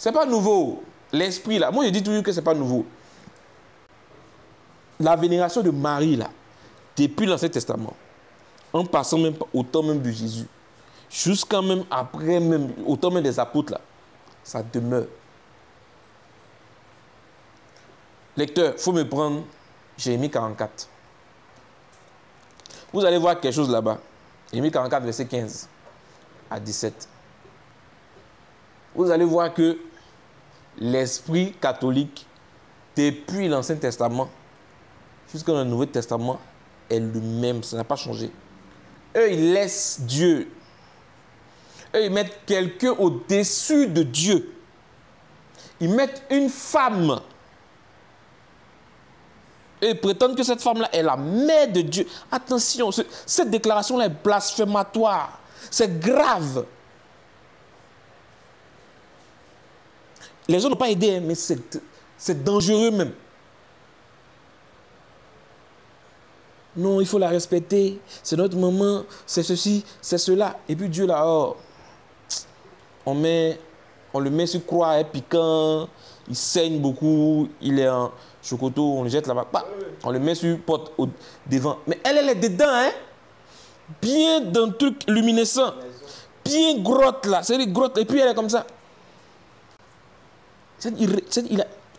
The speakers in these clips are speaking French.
C'est pas nouveau. L'esprit, là. Moi, je dis toujours que c'est pas nouveau. La vénération de Marie, là, depuis l'Ancien Testament, en passant même au temps même de Jésus, jusqu'à même après, même, au temps même des apôtres, là, ça demeure. Lecteur, il faut me prendre Jérémie 44. Vous allez voir quelque chose là-bas. Jérémie 44, verset 15 à 17. Vous allez voir que l'esprit catholique, depuis l'Ancien Testament jusqu'au Nouveau Testament, est le même. Ça n'a pas changé. Eux, ils laissent Dieu. Eux, ils mettent quelqu'un au-dessus de Dieu. Ils mettent une femme. Et ils prétendent que cette femme-là est la mère de Dieu. Attention, cette déclaration-là est blasphématoire. C'est grave. Les gens n'ont pas aidé, mais c'est dangereux même. Non, il faut la respecter. C'est notre maman, c'est ceci, c'est cela. Et puis Dieu là, oh, on le met sur croix, est piquant, il saigne beaucoup, il est en chocoto, on le jette là-bas. On le met sur porte devant. Mais elle est dedans, hein? Bien dans le truc luminescent. Bien grotte là. C'est des grottes. Et puis elle est comme ça.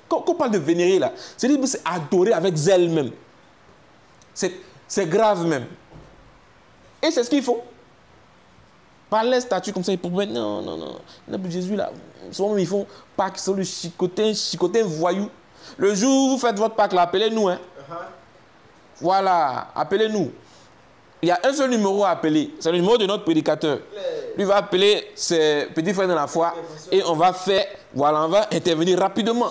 Quand on parle de vénérer là, c'est adorer avec zèle même. C'est grave même. Et c'est ce qu'il faut. Par les statues comme ça, ils peuvent mettre, non. Jésus là, souvent ils font Pâques, c'est le chicotin voyou. Le jour où vous faites votre Pâques là, appelez-nous. Hein. Voilà, appelez-nous. Il y a un seul numéro à appeler. C'est le numéro de notre prédicateur. Lui va appeler ses petits frères de la foi et on va faire, voilà, on va intervenir rapidement.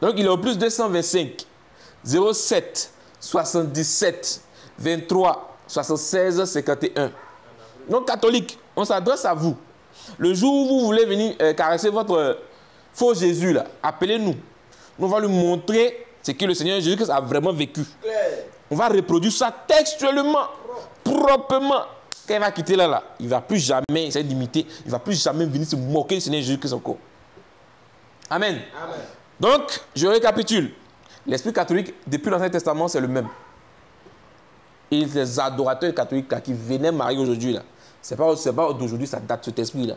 Donc il est au plus 225 07 77 23 76 51. Donc catholique, on s'adresse à vous. Le jour où vous voulez venir caresser votre faux Jésus là, appelez-nous. On va lui montrer ce que le Seigneur Jésus a vraiment vécu. On va reproduire ça textuellement, proprement. Quand il va quitter là, il ne va plus jamais essayer d'imiter, il ne va plus jamais venir se moquer du Seigneur Jésus-Christ encore. Amen. Amen. Donc, je récapitule. L'esprit catholique, depuis l'Ancien Testament, c'est le même. Et les adorateurs catholiques là, qui venaient Marie aujourd'hui, là, c'est pas d'aujourd'hui, ça date cet esprit-là.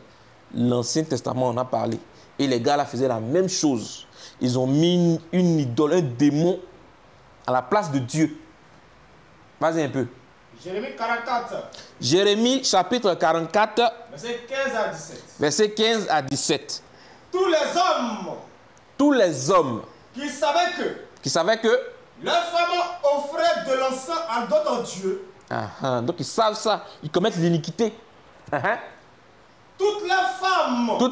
L'Ancien Testament en a parlé. Et les gars là faisaient la même chose. Ils ont mis une idole, un démon à la place de Dieu. Vas-y un peu. Jérémie 44. Jérémie chapitre 44. Verset 15 à 17. Verset 15 à 17. Tous les hommes qui savaient que leurs femmes offraient de l'encens à d'autres dieux. Donc ils savent ça. Ils commettent l'iniquité. Toutes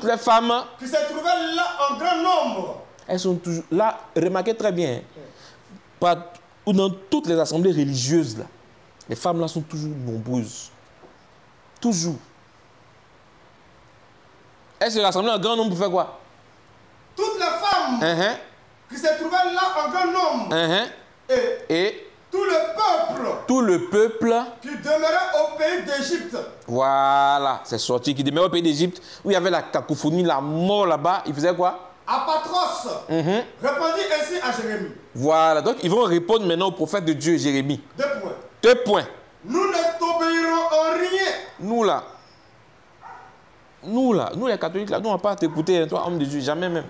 les femmes qui se trouvaient là en grand nombre. Elles sont toujours là. Remarquez très bien. Ou dans toutes les assemblées religieuses, là, les femmes là sont toujours nombreuses. Toujours. Elles se rassemblent en grand nombre pour faire quoi? Toutes les femmes qui se trouvaient là en grand nombre. Et tout le peuple qui demeurait au pays d'Égypte. Voilà, c'est sorti. Qui demeurait au pays d'Égypte, où il y avait la cacophonie, la mort là-bas. Ils faisaient quoi? Apatros répondit ainsi à Jérémie. Voilà, donc ils vont répondre maintenant au prophète de Dieu, Jérémie. 2 points. 2 points. Nous ne t'obéirons en rien. Nous les catholiques, là, nous on ne va pas t'écouter, toi, homme de Dieu, jamais même.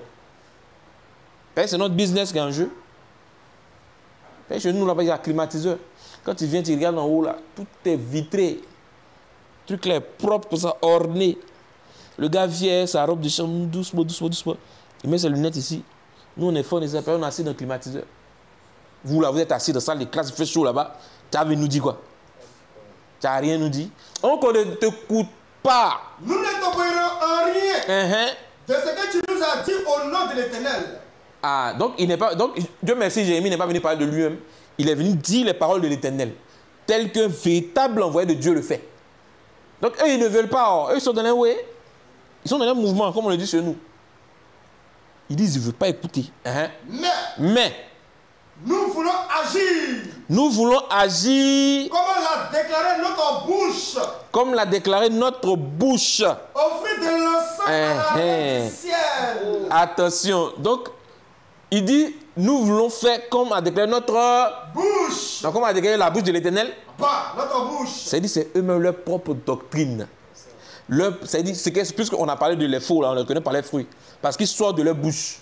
C'est notre business qui est en jeu. Chez nous, là-bas, il y a un climatiseur. Quand tu viens, tu regardes en haut, là, tout est vitré. Le truc là est propre, ça, orné. Le gars vient, sa robe de chambre, doucement. Il met ses lunettes ici. Nous, on est fort, on est assis dans le climatiseur. Vous, là, vous êtes assis dans la salle de classe, il fait chaud là-bas. Tu as nous dit quoi? Tu n'as rien nous dit. Donc, on ne t'écoute pas. Nous ne t'obéirons en rien de ce que tu nous as dit au nom de l'Éternel. Donc, Dieu merci, Jérémie n'est pas venu parler de lui-même. Il est venu dire les paroles de l'Éternel, telles qu'un véritable envoyé de Dieu le fait. Donc, eux, ils ne veulent pas. Eux, ils sont dans ils sont dans un mouvement, comme on le dit chez nous. Ils disent, ils ne veulent pas écouter. Mais, nous voulons agir. Nous voulons agir. Comme l'a déclaré notre bouche. Offrir de l'encens à la reine du ciel. Attention. Donc, il dit, nous voulons faire comme a déclaré notre bouche. Donc, comme a déclaré la bouche de l'Éternel. Notre bouche. C'est-à-dire, c'est eux-mêmes leur propre doctrine. C'est-à-dire, puisqu'on a parlé de les faux, là, on les connaît par les fruits. Parce qu'ils sortent de leur bouche.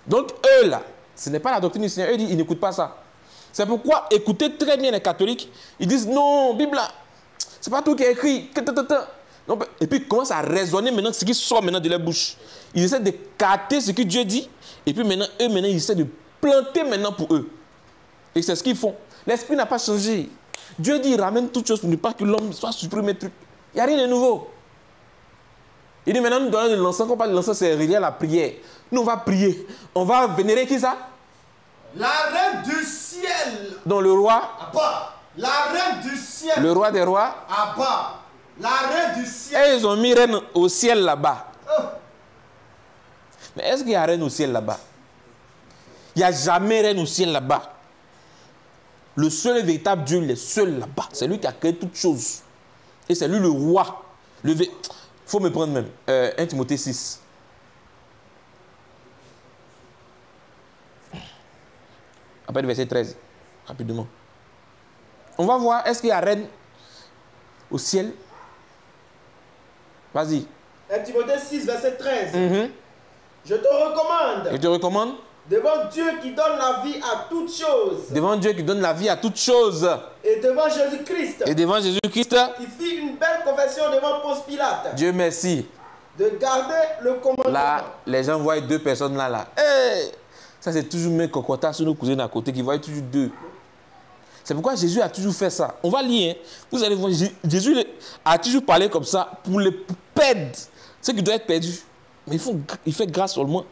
Donc, eux, là, ce n'est pas la doctrine du Seigneur. Eux, ils n'écoutent pas ça. C'est pourquoi, écoutez très bien les catholiques. Ils disent, non, Bible, là, c'est pas tout qui est écrit. Et puis, ils commencent à raisonner maintenant ce qui sort maintenant de leur bouche. Ils essaient de capter ce que Dieu dit. Et puis maintenant, ils essaient de planter maintenant pour eux. Et c'est ce qu'ils font. L'esprit n'a pas changé. Dieu dit, il ramène toutes choses pour ne pas que l'homme soit supprimé. Il n'y a rien de nouveau. Il dit maintenant, nous donnons de l'encens. Quand on parle de l'encens, c'est relié à la prière. Nous, on va prier. On va vénérer qui ça? La reine du ciel. Donc le roi. Abba. La reine du ciel. Le roi des rois. Abba. La reine du ciel. Et ils ont mis reine au ciel là-bas. Mais est-ce qu'il y a reine au ciel là-bas? Il n'y a jamais reine au ciel là-bas. Le seul et véritable Dieu, il est seul là-bas. C'est lui qui a créé toutes choses. Et c'est lui le roi. Il faut me prendre même. 1 Timothée 6. Après le verset 13. Rapidement. On va voir, est-ce qu'il y a reine au ciel? Vas-y. 1 Timothée 6, verset 13. Je te recommande. Je te recommande. Devant Dieu qui donne la vie à toutes choses. Devant Dieu qui donne la vie à toutes choses. Et devant Jésus-Christ. Et devant Jésus-Christ. Qui fit une belle confession devant Ponce Pilate. Dieu merci. De garder le commandement. Là, les gens voient deux personnes là. Hey! Ça, c'est toujours mes cocotas sur nos cousines à côté qui voient toujours deux. C'est pourquoi Jésus a toujours fait ça. On va lire. Hein. Vous allez voir, Jésus a toujours parlé comme ça pour les perdre. Ceux qui doivent être perdus. Mais il fait grâce seulement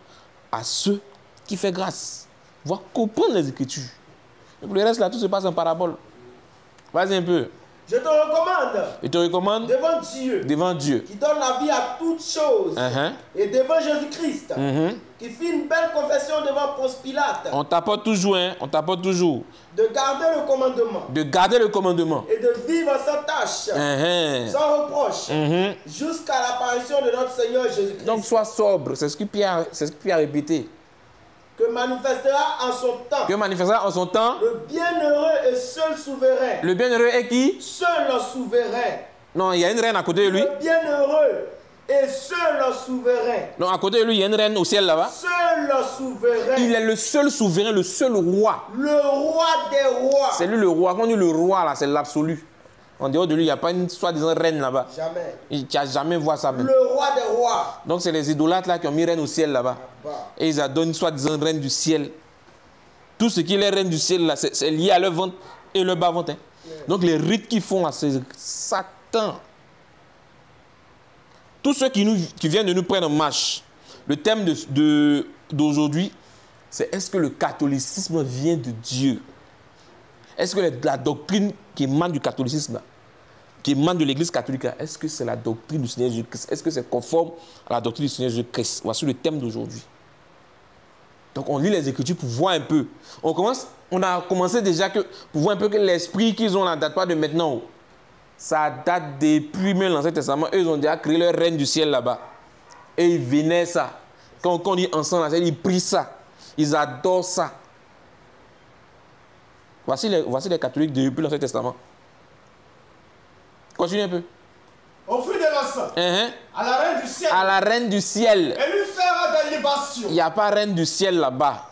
à ceux qui font grâce. Voir comprendre les Écritures. Et pour le reste, là, tout se passe en parabole. Vas-y un peu. Je te recommande. Je te recommande. Devant Dieu. Devant Dieu. Qui donne la vie à toutes choses. Et devant Jésus-Christ. Qui fit une belle confession devant Ponce Pilate. On t'apporte toujours, hein. On t'apporte toujours. De garder le commandement. De garder le commandement. Et de vivre sans tâche. Sans reproche. Jusqu'à l'apparition de notre Seigneur Jésus-Christ. Donc sois sobre. C'est ce que Pierre a répété. Que manifestera en son temps. Que manifestera en son temps. Le bienheureux et seul souverain. Le bienheureux est qui? Seul souverain. Non, il y a une reine à côté de lui. Le bienheureux et seul souverain. Non, à côté de lui, il y a une reine au ciel là-bas. Seul souverain. Il est le seul souverain, le seul roi. Le roi des rois. C'est lui le roi. Quand on dit le roi là, c'est l'absolu. En dehors de lui, il n'y a pas une soi-disant reine là-bas. Jamais. Tu n'as jamais vu ça même. Le roi des rois. Donc c'est les idolâtres là qui ont mis reine au ciel là-bas. Et ils adorent une soi-disant reine du ciel. Tout ce qui est reine du ciel là, c'est lié à leur ventre et leur bas-ventre. Donc les rites qu'ils font là, c'est Satan. Tous ceux qui viennent de nous prendre en marche, le thème d'aujourd'hui, c'est est-ce que le catholicisme vient de Dieu? Est-ce que la doctrine qui émane du catholicisme, qui émane de l'église catholique, est-ce que c'est la doctrine du Seigneur Jésus-Christ? Est-ce que c'est conforme à la doctrine du Seigneur Jésus-Christ? Voici le thème d'aujourd'hui. Donc on lit les Écritures pour voir un peu. On a commencé déjà pour voir un peu que l'esprit qu'ils ont là ne date pas de maintenant. Ça date depuis même l'Ancien Testament. Eux, ils ont déjà créé leur reine du ciel là-bas. Et ils venaient ça. Quand on dit ensemble, ils prient ça. Ils adorent ça. Voici les catholiques depuis l'Ancien Testament. Continue un peu. Offrir de l'encens à la reine du ciel. À la reine du ciel. Et lui faire des libations. Il n'y a pas reine du ciel là-bas.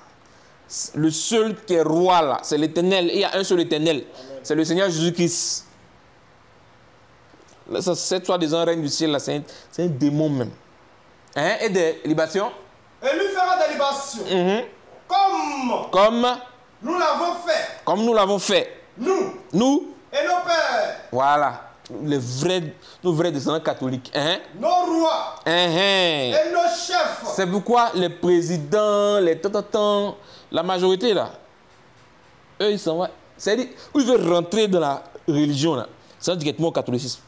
Le seul qui est roi là, c'est l'Éternel. Il y a un seul Éternel. C'est le Seigneur Jésus-Christ. Cette soi-disant reine du ciel là, c'est un démon même. Et des libations. Et lui fera des libations. Comme nous l'avons fait. Comme nous l'avons fait. Nous. Et nos pères. Voilà. Nos vrais descendants catholiques. Nos rois. Et nos chefs. C'est pourquoi les présidents, les la majorité là, eux ils s'en vont. C'est-à-dire, où ils veulent rentrer dans la religion là, c'est directement au catholicisme.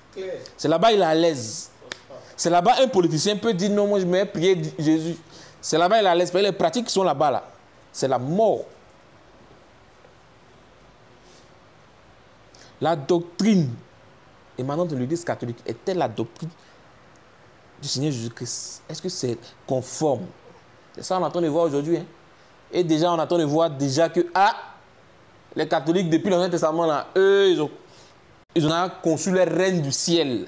C'est là-bas il est à l'aise. C'est là-bas un politicien peut dire non, moi je vais prier Jésus. C'est là-bas il est à l'aise. Les pratiques qui sont là-bas là, c'est la mort. La doctrine émanant de l'Église catholique était la doctrine du Seigneur Jésus-Christ, est-ce que c'est conforme? C'est ça qu'on attend de voir aujourd'hui. Hein? Et déjà, on attend de voir déjà que les catholiques, depuis l'Ancien Testament, là, eux, ils ont conçu leur reine du ciel.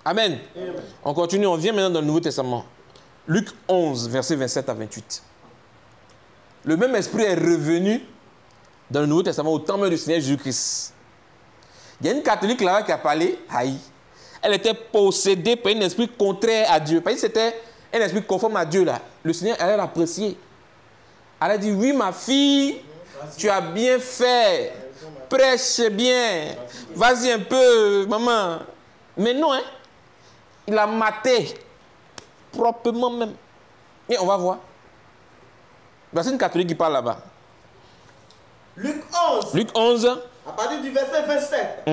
Amen. Amen. On continue, on vient maintenant dans le Nouveau Testament. Luc 11, versets 27 à 28. Le même esprit est revenu dans le Nouveau Testament au temps même du Seigneur Jésus-Christ. Il y a une catholique là-bas qui a parlé, elle était possédée par un esprit contraire à Dieu. Parce que c'était un esprit conforme à Dieu là. Le Seigneur allait l'apprécier. Elle a dit, oui ma fille, tu as bien fait. Prêche bien. Vas-y un peu, maman. Mais non, hein. Il a maté. Proprement même. Et on va voir. C'est une catholique qui parle là-bas. Luc 11. Luc 11. À partir du verset 27.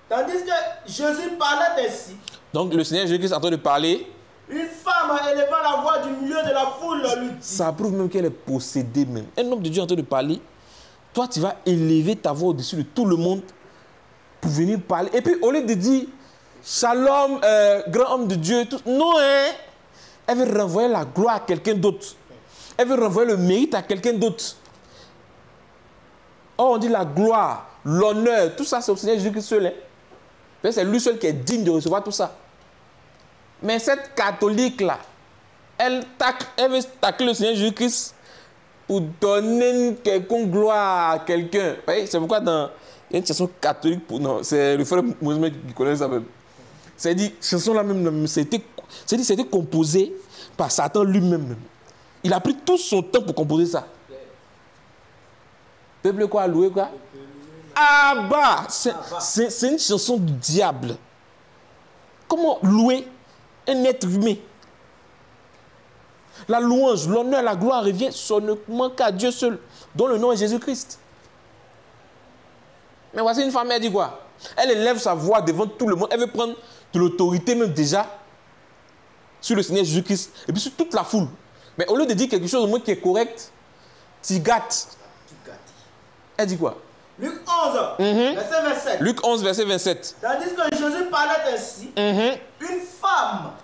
Tandis que Jésus parlait ainsi. Donc le Seigneur Jésus-Christ est en train de parler. Une femme élevant la voix du milieu de la foule lui dit. Ça prouve même qu'elle est possédée même. Un homme de Dieu est en train de parler. Toi, tu vas élever ta voix au-dessus de tout le monde pour venir parler. Et puis, au lieu de dire Shalom, grand homme de Dieu, tout, non, hein? Elle veut renvoyer la gloire à quelqu'un d'autre. Elle veut renvoyer le mérite à quelqu'un d'autre. Oh, on dit la gloire, l'honneur, tout ça, c'est au Seigneur Jésus-Christ seul. Hein? C'est lui seul qui est digne de recevoir tout ça. Mais cette catholique-là, elle veut tacler le Seigneur Jésus-Christ pour donner une quelconque gloire à quelqu'un. C'est pourquoi dans il y a une chanson catholique, c'est le frère Moïse qui connaît ça même. C'est dit, cette chanson-là même, c'était composé par Satan lui-même. Il a pris tout son temps pour composer ça. Peuple quoi, louer quoi? Ah bah, c'est une chanson du diable. Comment louer un être humain? La louange, l'honneur, la gloire revient seulement qu'à Dieu seul, dont le nom est Jésus-Christ. Mais voici une femme, elle dit quoi? Elle élève sa voix devant tout le monde. Elle veut prendre de l'autorité même déjà sur le Seigneur Jésus-Christ et puis sur toute la foule. Mais au lieu de dire quelque chose au moins qui est correct, tu gâtes. Elle dit quoi? Luc 11, verset 27. Luc 11, verset 27. Tandis que Jésus parlait ainsi,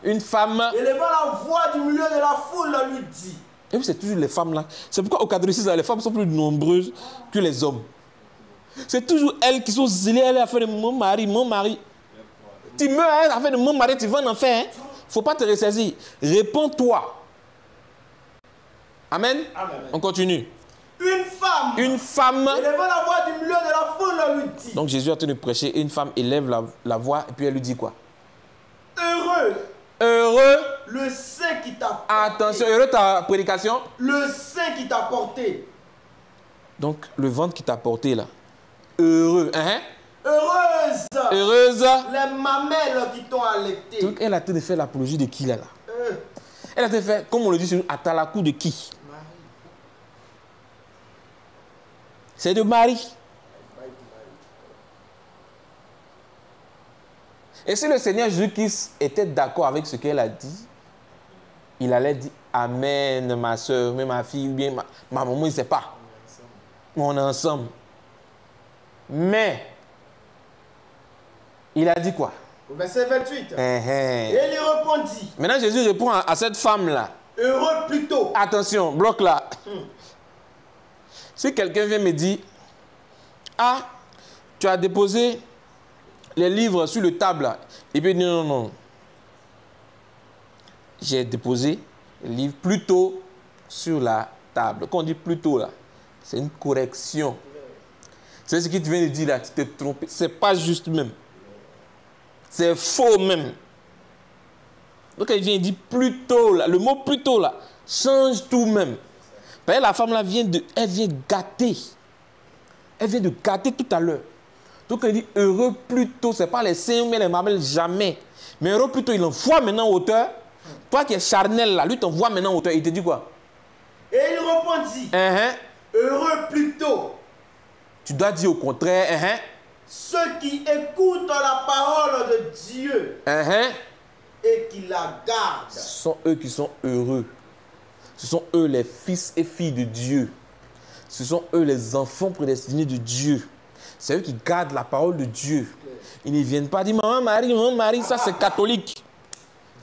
une femme élevant la voix du milieu de la foule lui dit. Et puis c'est toujours les femmes là. C'est pourquoi au catholicisme, les femmes sont plus nombreuses que les hommes. C'est toujours elles qui sont zélées. Elle a fait de mon mari, mon mari. Tu meurs, elle a fait de mon mari, tu vas en enfer. Il ne faut pas te ressaisir. Réponds-toi. Amen. Amen. On continue. Une femme élevant la voix du milieu de la foule lui dit. Donc Jésus est en train de prêcher et une femme élève la voix et puis elle lui dit quoi? Heureux le saint qui t'a porté. Attention, heureux ta prédication. Le saint qui t'a porté. Donc le ventre qui t'a porté là. Heureux. Heureuse. Les mamelles qui t'ont allaité. Donc elle a été de faire l'apologie de qui là? Elle a été de faire, comme on le dit sur Atalakou, de qui? C'est de Marie. Et si le Seigneur Jésus-Christ était d'accord avec ce qu'elle a dit, il allait dire Amen, ma soeur, mais ma fille, ou bien ma maman, il ne sait pas. On est ensemble. Mais, il a dit quoi? Au verset 28. Et il lui répondit. Maintenant, Jésus répond à cette femme-là. Heureux plutôt. Attention, bloc là. Si quelqu'un vient me dire, ah, tu as déposé les livres sur le table là. Et puis non, non, non. J'ai déposé les livres plutôt sur la table. Quand on dit plutôt là, c'est une correction. C'est ce qu'il vient de dire là, tu t'es trompé. C'est pas juste même. C'est faux même. Donc il vient dire plutôt là, le mot plutôt là, change tout même. La femme là elle vient gâter. Elle vient de gâter tout à l'heure. Donc elle dit heureux plutôt, ce n'est pas les seins mais les mamelles, jamais. Mais heureux plutôt, il envoie maintenant en hauteur. Toi qui es charnel là, lui t'envoie maintenant en hauteur. Il te dit quoi? Et il répondit heureux plutôt. Tu dois dire au contraire ceux qui écoutent la parole de Dieu et qui la gardent. Ce sont eux qui sont heureux. Ce sont eux les fils et filles de Dieu. Ce sont eux les enfants prédestinés de Dieu. C'est eux qui gardent la parole de Dieu. Ils ne viennent pas dire maman Marie, ça c'est catholique.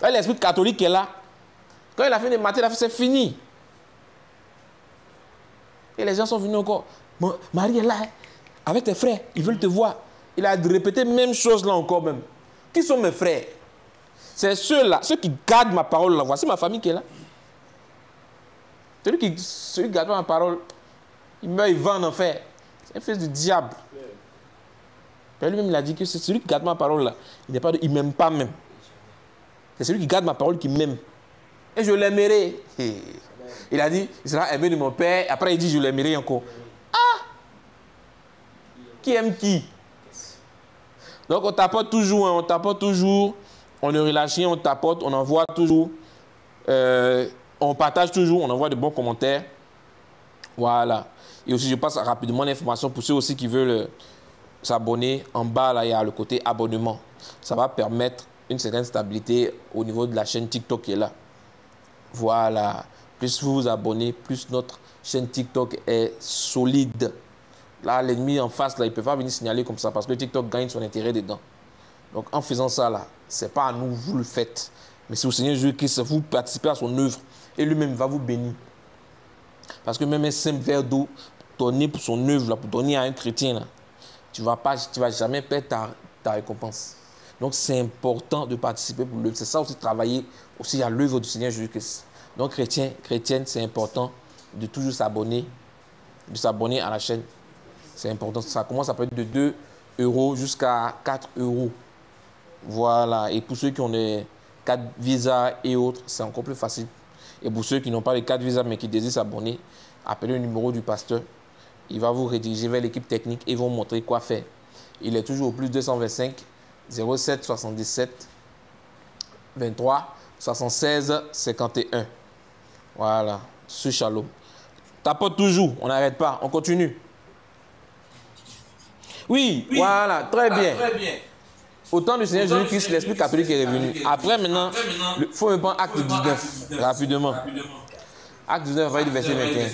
L'esprit catholique est là. Quand il a fait des matins, c'est fini. Et les gens sont venus encore. Marie est là, hein, avec tes frères, ils veulent te voir. Il a répété la même chose là encore même. Qui sont mes frères? C'est ceux-là, ceux qui gardent ma parole là. Voici ma famille qui est là. Celui qui garde ma parole, il meurt, il va en enfer. C'est un fils du diable. Lui-même, il a dit que c'est celui qui garde ma parole là. Il ne m'aime pas même. C'est celui qui garde ma parole qui m'aime. Et je l'aimerai. Il a dit, il sera aimé de mon Père. Après, il dit, je l'aimerai encore. Ah! Qui aime qui? Donc, on tapote toujours, hein, on ne relâche rien, on tapote, on envoie toujours, on partage toujours, on envoie de bons commentaires. Voilà. Et aussi, je passe rapidement l'information pour ceux aussi qui veulent s'abonner. En bas, là, il y a le côté abonnement. Ça va permettre une certaine stabilité au niveau de la chaîne TikTok qui est là. Voilà. Plus vous vous abonnez, plus notre chaîne TikTok est solide. Là, l'ennemi en face, là, il ne peut pas venir signaler comme ça parce que TikTok gagne son intérêt dedans. Donc, en faisant ça, là, ce n'est pas à nous, vous le faites. Mais c'est au Seigneur Jésus-Christ, vous participez à son œuvre et lui-même va vous bénir. Parce que même un simple verre d'eau donné pour son œuvre, là, pour donner à un chrétien, là, tu ne vas jamais perdre ta récompense. Donc, c'est important de participer pour l'œuvre. C'est ça aussi, travailler aussi à l'œuvre du Seigneur Jésus-Christ. Donc, chrétienne, c'est important de toujours s'abonner à la chaîne. C'est important. Ça commence à peut être de 2 € jusqu'à 4 €. Voilà. Et pour ceux qui ont les 4 visas et autres, c'est encore plus facile. Et pour ceux qui n'ont pas les 4 visas mais qui désirent s'abonner, appelez le numéro du pasteur. Il va vous rediriger vers l'équipe technique et vous montrer quoi faire. Il est toujours au plus 225 07 77 23 76 51. Voilà. Ce shalom. Tapote toujours. On n'arrête pas. On continue. Oui, voilà, très bien. Au temps du Seigneur Jésus-Christ, l'esprit catholique est revenu. Après, maintenant, il faut me prendre acte 19, rapidement. Acte 19, du verset 21.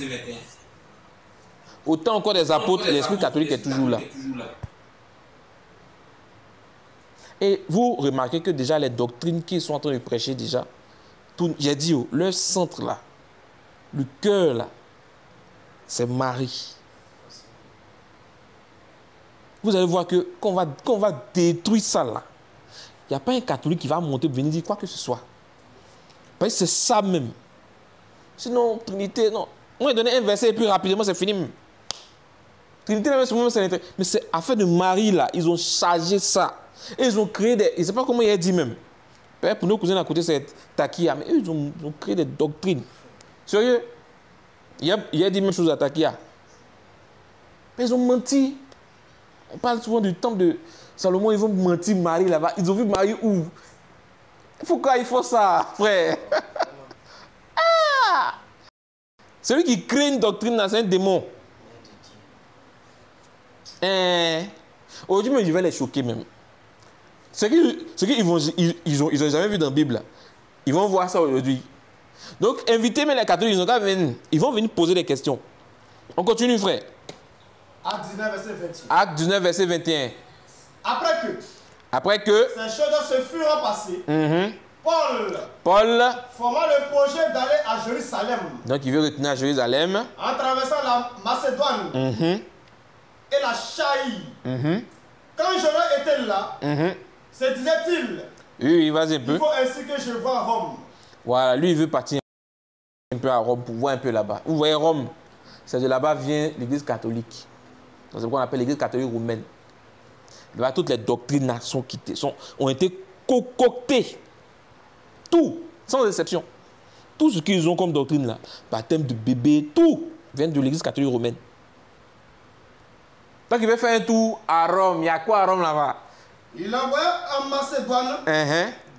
Au temps encore des apôtres, l'esprit catholique est toujours là. Et vous remarquez que déjà les doctrines qu'ils sont en train de prêcher déjà, j'ai dit, leur centre là, le cœur là, c'est Marie. Vous allez voir que quand on va détruire ça là, il n'y a pas un catholique qui va monter pour venir dire quoi que ce soit. Parce que c'est ça même. Sinon, Trinité, non. On va donner un verset et puis rapidement c'est fini. Trinité, mais c'est affaire de Marie là, ils ont chargé ça. Et ils ont créé des. Je ne sais pas comment il a dit même. Pour nos cousins à côté, c'est Takia, mais eux, ils ont créé des doctrines. Sérieux? Il a dit même chose à Takia. Mais ils ont menti. On parle souvent du temple de Salomon, ils vont mentir Marie là-bas. Ils ont vu Marie où? Pourquoi ils font ça, frère? Ah! Celui qui crée une doctrine, c'est un démon. Aujourd'hui, je vais les choquer même. Ce qu'ils n'ont jamais vu dans la Bible, ils vont voir ça aujourd'hui. Donc, invitez les catholiques, ils vont venir poser des questions. On continue, frère. Acte 19, verset 21. Acte 19, verset 21. Après que ces choses se furent passées, Paul forma le projet d'aller à Jérusalem. Donc, il veut retourner à Jérusalem. En traversant la Macédoine et la Chaïe. Quand j'aurais été là, se disait-il, oui, vas-y un peu. Il faut ainsi que je vois Rome. Voilà, lui, il veut partir un peu à Rome pour voir un peu là-bas. Vous voyez, Rome, c'est de là-bas vient l'église catholique. C'est ce qu'on appelle l'église catholique roumaine. Là, toutes les doctrines ont été concoctées. Tout, sans exception. Tout ce qu'ils ont comme doctrine là, baptême de bébé, tout vient de l'église catholique romaine. Donc il veut faire un tour à Rome. Il y a quoi à Rome là-bas? Il envoya en Macédoine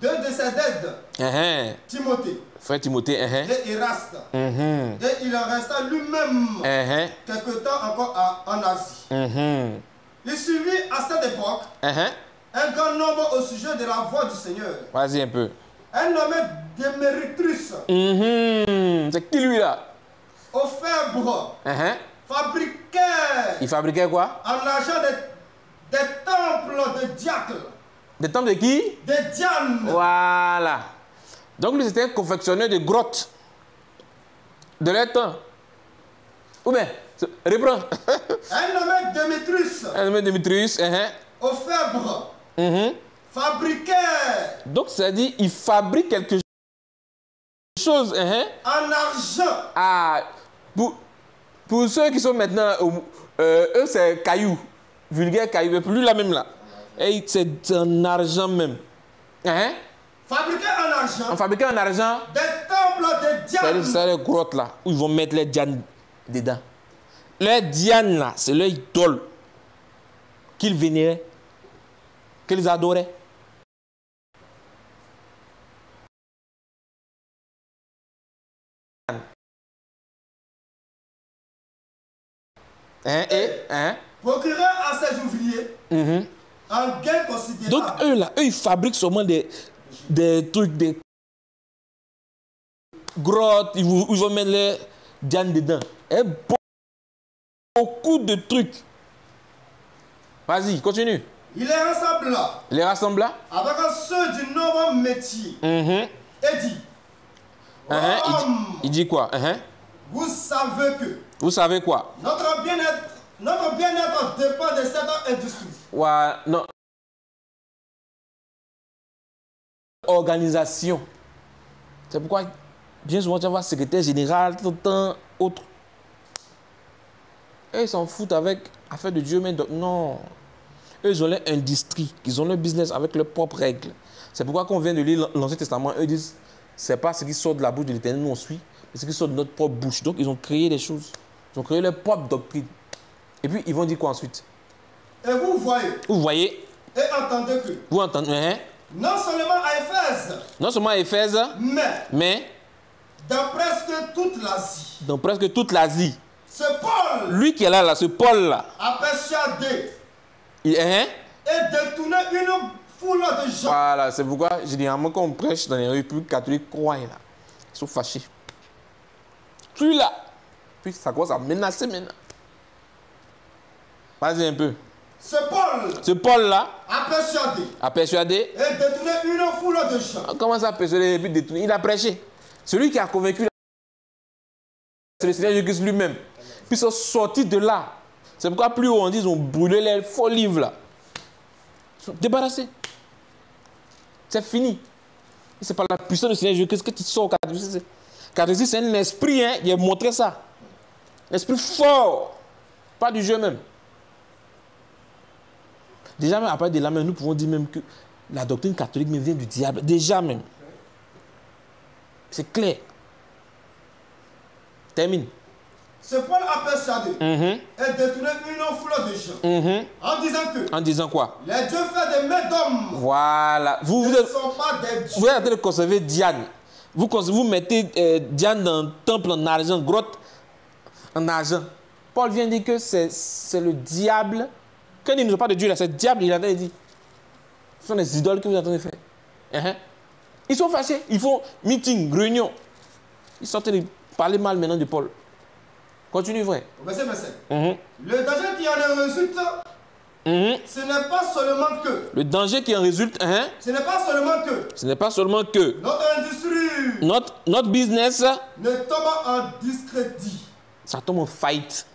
deux de ses aides, Timothée. Frère Timothée, et Eraste. Et il en resta lui-même quelque temps encore en Asie. Il suivit à cette époque un grand nombre au sujet de la voix du Seigneur. Vas-y un peu. Un nommé Démétrius. C'est qui lui là? Au Fabre. Fabriquait. Il fabriquait quoi? En argent des temples de Diacles. Des temples de qui? De Diane. Voilà. Donc lui, c'était un confectionneur de grottes de leur temps. Ou bien, reprends. Un nommé Démétrius. Un nommé Démétrius. Au Phèbre. Fabriquait. Donc, ça dit, il fabrique quelque chose. En argent. Ah, pour ceux qui sont maintenant, eux, c'est caillou. Vulgaire caillou, mais plus la même là. Et c'est en argent même. Fabriqué en argent. On fabriquait en argent. Des temples de Diane. C'est les grottes là, où ils vont mettre les Dianes dedans. Les Dianes là, c'est leur idole qu'ils vénéraient, qu'ils adoraient. Procurer à ces ouvriers un gain considérable. Donc eux là, eux ils fabriquent seulement des trucs, des grottes, ils vont mettre les Dianes dedans. Et beaucoup de trucs. Vas-y, continue. Il les rassembla. Il les rassembla. Avec ceux du noble métier. Et dit. Il dit quoi? Vous savez que. Vous savez quoi? Notre bien-être dépend de cette industrie. Ouais, non. Organisation. C'est pourquoi, bien souvent, tu vas voir secrétaire général, tout le temps, autre. Et ils s'en foutent avec affaire de Dieu, mais non. Eux, ils ont leur industrie, ils ont leur business avec leurs propres règles. C'est pourquoi, quand on vient de lire l'Ancien Testament, eux disent, c'est pas ce qui sort de la bouche de l'Éternel, nous on suit, mais ce qui sort de notre propre bouche. Donc, ils ont créé des choses. Ils ont créé leur propre doctrine. Et puis, ils vont dire quoi ensuite? Et vous voyez. Vous voyez. Et entendez que. Vous entendez, non seulement à Éphèse. Non seulement à Éphèse. Mais. Dans presque toute l'Asie. Dans presque toute l'Asie. Ce Paul. Lui qui est là, ce Paul-là. A persuadé. Et détourné une foule de gens. Voilà, c'est pourquoi, généralement, quand on prêche dans les républiques catholiques, croient là. Ils sont fâchés. Plus là. Puis ça commence à menacer maintenant. Vas-y un peu. Ce Paul-là a persuadé et détourné une foule de gens. Comment ça persuader et puis détourner? Il a prêché. Celui qui a convaincu, c'est le Seigneur Jésus lui-même. Puis ils sont sortis de là. C'est pourquoi plus haut on dit, ils ont brûlé les faux livres là. Ils sont débarrassés. C'est fini. C'est par la puissance du Seigneur Jésus que tu sors au catéchisme. Catéchisme, c'est un esprit, hein, il a montré ça. L'esprit fort. Pas du jeu même. Déjà même, après de là même, nous pouvons dire même que la doctrine catholique me vient du diable. Déjà même. C'est clair. Termine. Ce Paul a persuadé et détourné une foule de gens en disant que. En disant quoi? Les dieux faits des mains d'hommes. Voilà. Vous ne sont pas des dieux. Vous êtes en train de conserver Diane. Vous mettez Diane dans un temple en argent, grotte en argent. Paul vient dire que c'est le diable. Quand il ne nous parle de Dieu, là, c'est le diable, il a dit. Ce sont des idoles que vous êtes en train de faire. Ils sont fâchés, ils font meeting, réunion. Ils sont en train de parler mal maintenant de Paul. Continue, vrai. Verset 25. Le danger qui en résulte, ce n'est pas seulement que. Le danger qui en résulte, ce n'est pas seulement que. Ce n'est pas seulement que. Notre industrie. Notre business. Ne tombe en discrédit. Ça tombe en faillite.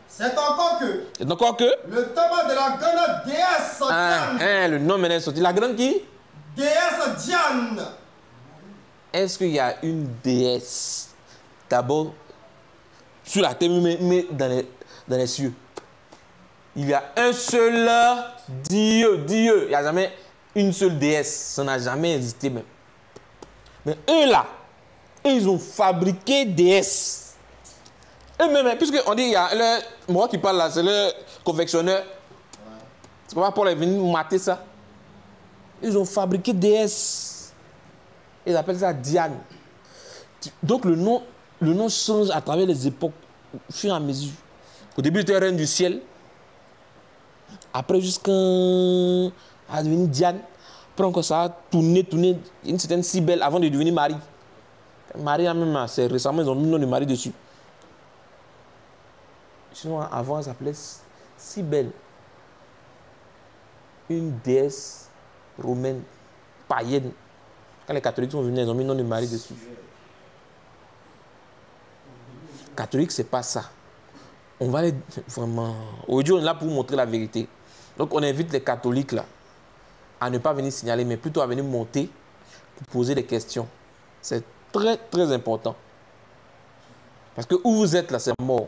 C'est encore que. C'est encore que. Le tabac de la grande déesse Diane. Le nom maintenant est sorti. La grande qui? Déesse Diane. Est-ce qu'il y a une déesse d'abord sur la terre, mais dans les cieux? Il y a un seul Dieu. Il n'y a jamais une seule déesse. Ça n'a jamais existé même. Mais eux là, ils ont fabriqué déesse. Eux-mêmes, puisqu'on dit, il y a le moi qui parle là, c'est le confectionneur. C'est pas Paul est venu mater ça. Ils ont fabriqué déesse. Ils appellent ça Diane. Donc le nom change à travers les époques, au fur et à mesure. Au début, c'était reine du ciel. Après, jusqu'à devenir Diane. Après, encore ça a tourné, une certaine Cybèle avant de devenir Marie. Marie, même, c'est récemment, ils ont mis le nom de Marie dessus. Sinon, avant, elle s'appelait Cybèle. une déesse romaine, païenne. Quand les catholiques sont venus, ils ont mis le nom de Marie dessus. Catholique, c'est pas ça. On va aller vraiment... Aujourd'hui, on est là pour vous montrer la vérité. Donc, on invite les catholiques là à ne pas venir signaler, mais plutôt à venir monter pour poser des questions. C'est très, très important. Parce que où vous êtes là, c'est la mort.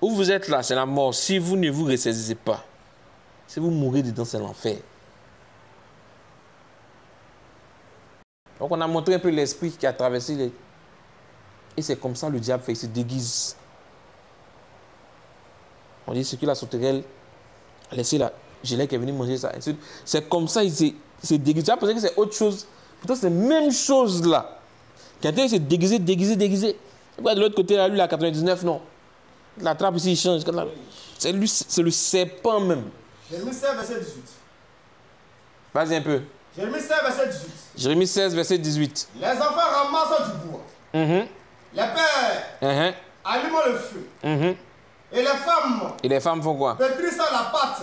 Où vous êtes là, c'est la mort. Si vous ne vous ressaisissez pas, si vous mourrez dedans, c'est l'enfer. Donc, on a montré un peu l'esprit qui a traversé les... Et c'est comme ça le diable fait, il se déguise. On dit ce que la sauterelle a laissé la gelée qui est venue manger ça. C'est comme ça il se déguise. Tu as pensé que c'est autre chose. Pourtant, c'est la même chose là. Quelqu'un s'est déguisé. Et de l'autre côté, là, lui, la 99, non. La trappe ici, il change. C'est lui, c'est le serpent même. Jérémie 16, verset 18. Vas-y un peu. Jérémie 16, verset 18. Jérémie 16, verset 18. Les enfants ramassent du bois. Les pères allument le feu. Et les femmes font quoi? pétrissent la pâte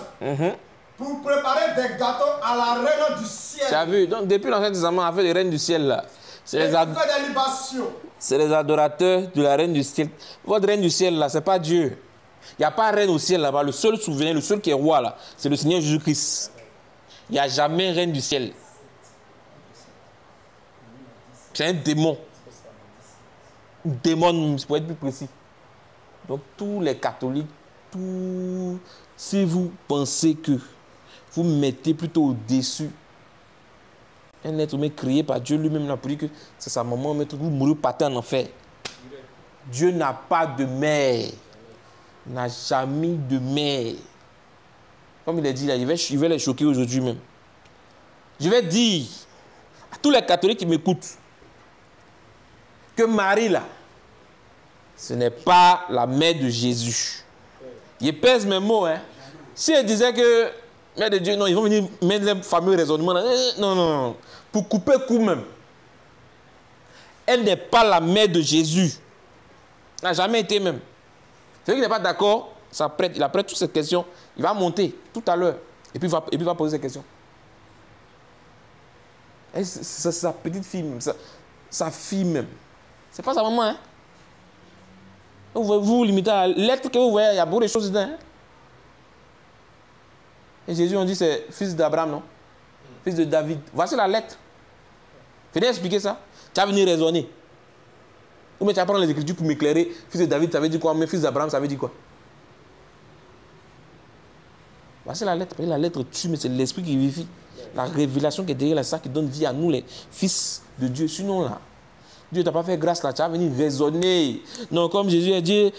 pour préparer des gâteaux à la reine du ciel. Tu as vu? Donc, depuis l'Ancien Testament, on a fait les reines du ciel là. C'est les adorateurs de la reine du ciel. Votre reine du ciel là, c'est pas Dieu. Il n'y a pas reine au ciel là-bas. Le seul souverain, le seul qui est roi là, c'est le Seigneur Jésus-Christ. Il n'y a jamais reine du ciel. C'est un démon. Un démon, pour être plus précis. Donc tous les catholiques, si vous pensez que vous mettez plutôt au-dessus un être humain créé par Dieu lui-même pour dire que c'est sa maman, mais vous mourrez par terre en enfer. Dieu n'a pas de mère. Il n'a jamais de mère. Comme il a dit là, je vais les choquer aujourd'hui même. Je vais dire à tous les catholiques qui m'écoutent que Marie là, ce n'est pas la mère de Jésus. Je pèse mes mots. Hein. Si elle disait que mère de Dieu, non, ils vont venir mettre les fameux raisonnements. Non. Pour couper le coup même. Elle n'est pas la mère de Jésus. Elle n'a jamais été même. Celui qui n'est pas d'accord, il apprête toutes ces questions. Il va monter tout à l'heure. Et puis il va poser ces questions. C'est sa petite fille même. Sa fille même. C'est pas sa maman. Hein. Vous limitez à la lettre que vous voyez, il y a beaucoup de choses dedans. Hein? Et Jésus, on dit, c'est fils d'Abraham, non? Fils de David. Voici la lettre. Venez expliquer ça. Tu vas venir raisonner. Ou mais tu vas prendre les Écritures pour m'éclairer. Fils de David, ça veut dire quoi? Mais fils d'Abraham, ça veut dire quoi? Voici la lettre. La lettre tue, mais c'est l'esprit qui vivifie. La révélation qui est derrière ça qui donne vie à nous, les fils de Dieu. Sinon, là, Dieu t'a pas fait grâce là, tu vas venir raisonner. Non, comme Jésus a dit,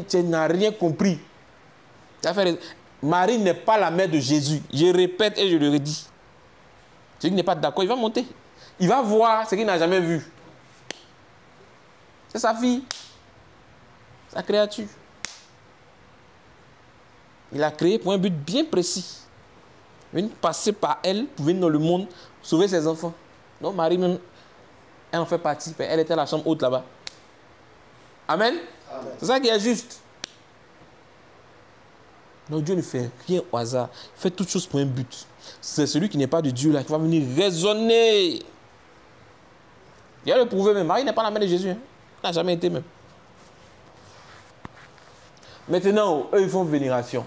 tu n'as rien compris. Marie n'est pas la mère de Jésus. Je répète et je le redis. Celui qui n'est pas d'accord, il va monter. Il va voir ce qu'il n'a jamais vu. C'est sa fille. Sa créature. Il a créé pour un but bien précis. Il vient passer par elle pour venir dans le monde sauver ses enfants. Non, Marie même, elle en fait partie. Elle était à la chambre haute là-bas. Amen. C'est ça qui est juste. Donc Dieu ne fait rien au hasard. Il fait toutes choses pour un but. C'est celui qui n'est pas de Dieu là qui va venir raisonner. Il va le prouver même. Marie n'est pas la mère de Jésus. Hein. Elle n'a jamais été même. Maintenant, eux, ils font vénération.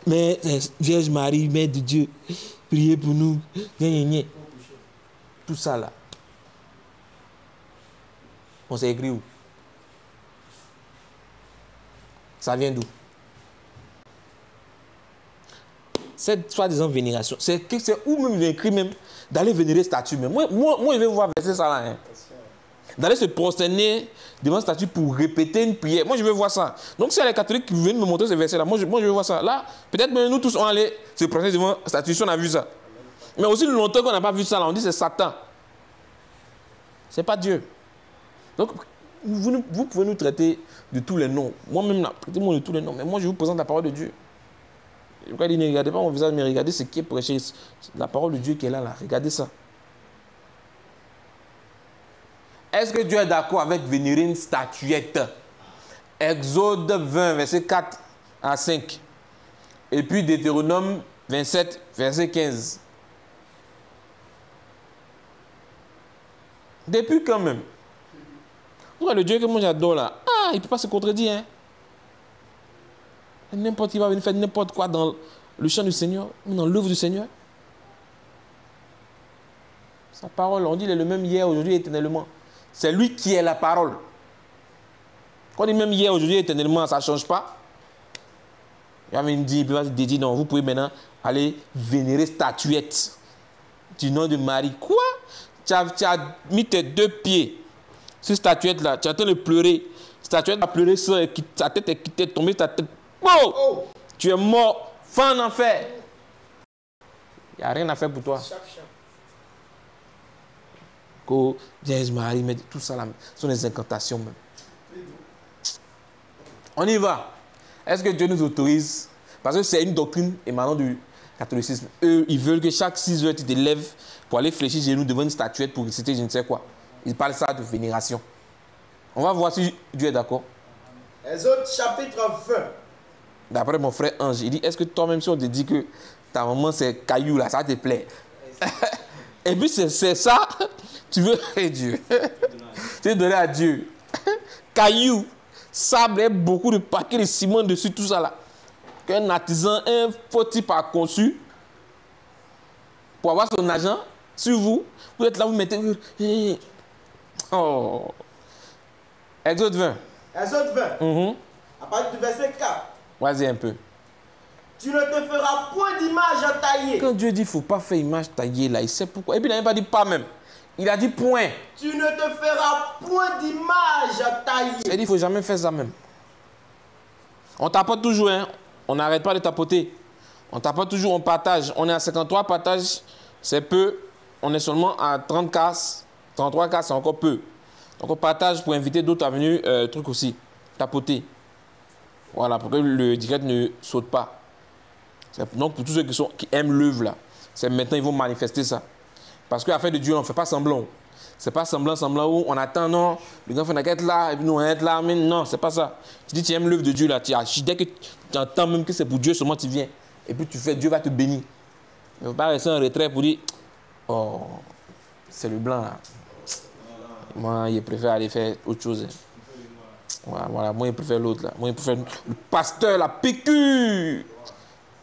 Mais Vierge Marie, Mère de Dieu, priez pour nous. Tout ça là. On s'est écrit où? Ça vient d'où? Cette soi-disant vénération, c'est où même j'ai écrit même d'aller vénérer statue même. Moi, je vais voir verser ça là. Hein. D'aller se prosterner devant une statue pour répéter une prière. Moi, je veux voir ça. Donc, si il y a les catholiques qui viennent me montrer ce verset-là, moi, je veux voir ça. Là, peut-être même nous tous, on allait se prosterner devant une statue si on a vu ça. Mais aussi longtemps qu'on n'a pas vu ça, là, on dit c'est Satan. C'est pas Dieu. Donc, vous pouvez nous traiter de tous les noms. Moi-même, là, traitez-moi de tous les noms. Mais moi, je vous présente la parole de Dieu. Pourquoi il dit ne regardez pas mon visage, mais regardez ce qui est prêché. La parole de Dieu qui est là. Regardez ça. Est-ce que Dieu est d'accord avec vénérer une statuette? Exode 20, verset 4 à 5. Et puis Deutéronome 27, verset 15. Depuis quand même? Le Dieu que moi j'adore là, il ne peut pas se contredire. Hein? N'importe qui va venir faire n'importe quoi dans le champ du Seigneur, ou dans l'œuvre du Seigneur. Sa parole, on dit, il est le même hier, aujourd'hui, éternellement. C'est lui qui est la parole. Quand on dit même hier, aujourd'hui, éternellement, ça ne change pas. Il va me dire, non, vous pouvez maintenant aller vénérer statuette du nom de Marie. Quoi? Tu as mis tes 2 pieds sur cette statuette-là, tu es en train de pleurer. Statuette a pleuré, sa tête est quittée, tombée, ta tête. Oh! Tu es mort, fin en enfer. Il n'y a rien à faire pour toi. Vierge Marie, mais tout ça là, ce sont des incantations même. On y va. Est-ce que Dieu nous autorise? Parce que c'est une doctrine émanant du catholicisme. Eux, ils veulent que chaque 6 heures, tu te lèves pour aller fléchir genoux devant une statuette pour réciter je ne sais quoi. Ils parlent ça de vénération. On va voir si Dieu est d'accord. Exode chapitre 20. D'après mon frère Ange, il dit, est-ce que toi-même, si on te dit que ta maman c'est caillou là, ça te plaît? Et puis c'est ça, tu veux Dieu. Tu veux donner à Dieu. Caillou, sable et beaucoup de paquets de ciment dessus, tout ça là. Qu'un artisan, un faux type a conçu pour avoir son argent sur vous. Vous êtes là, vous mettez... Oh. Exode 20. Exode 20. À partir du verset 4. Vas-y un peu. Tu ne te feras point d'image taillée. Quand Dieu dit qu'il ne faut pas faire image taillée, là, il sait pourquoi. Et puis il n'a même pas dit pas même. Il a dit point. Tu ne te feras point d'image taillée. Il dit qu'il ne faut jamais faire ça même. On tapote toujours, hein. On n'arrête pas de tapoter. On tapote toujours, on partage. On est à 53 partages, c'est peu. On est seulement à 30 casses. 33 casses, c'est encore peu. Donc on partage pour inviter d'autres à venir, truc aussi. Tapoter. Voilà, pour que le direct ne saute pas. Donc pour tous ceux qui aiment l'œuvre là, c'est maintenant ils vont manifester ça. Parce qu'à faire de Dieu, on ne fait pas semblant. C'est pas semblant où on attend, non, le grand frère est là, et puis nous on est là, mais non, c'est pas ça. Tu dis tu aimes l'œuvre de Dieu là, dès que tu entends même que c'est pour Dieu seulement tu viens. Et puis tu fais, Dieu va te bénir. Il ne faut pas rester en retrait pour dire, oh, c'est le blanc là. Moi, je préfère aller faire autre chose. Voilà, moi, je préfère l'autre là. Moi, je préfère le pasteur, la PQ.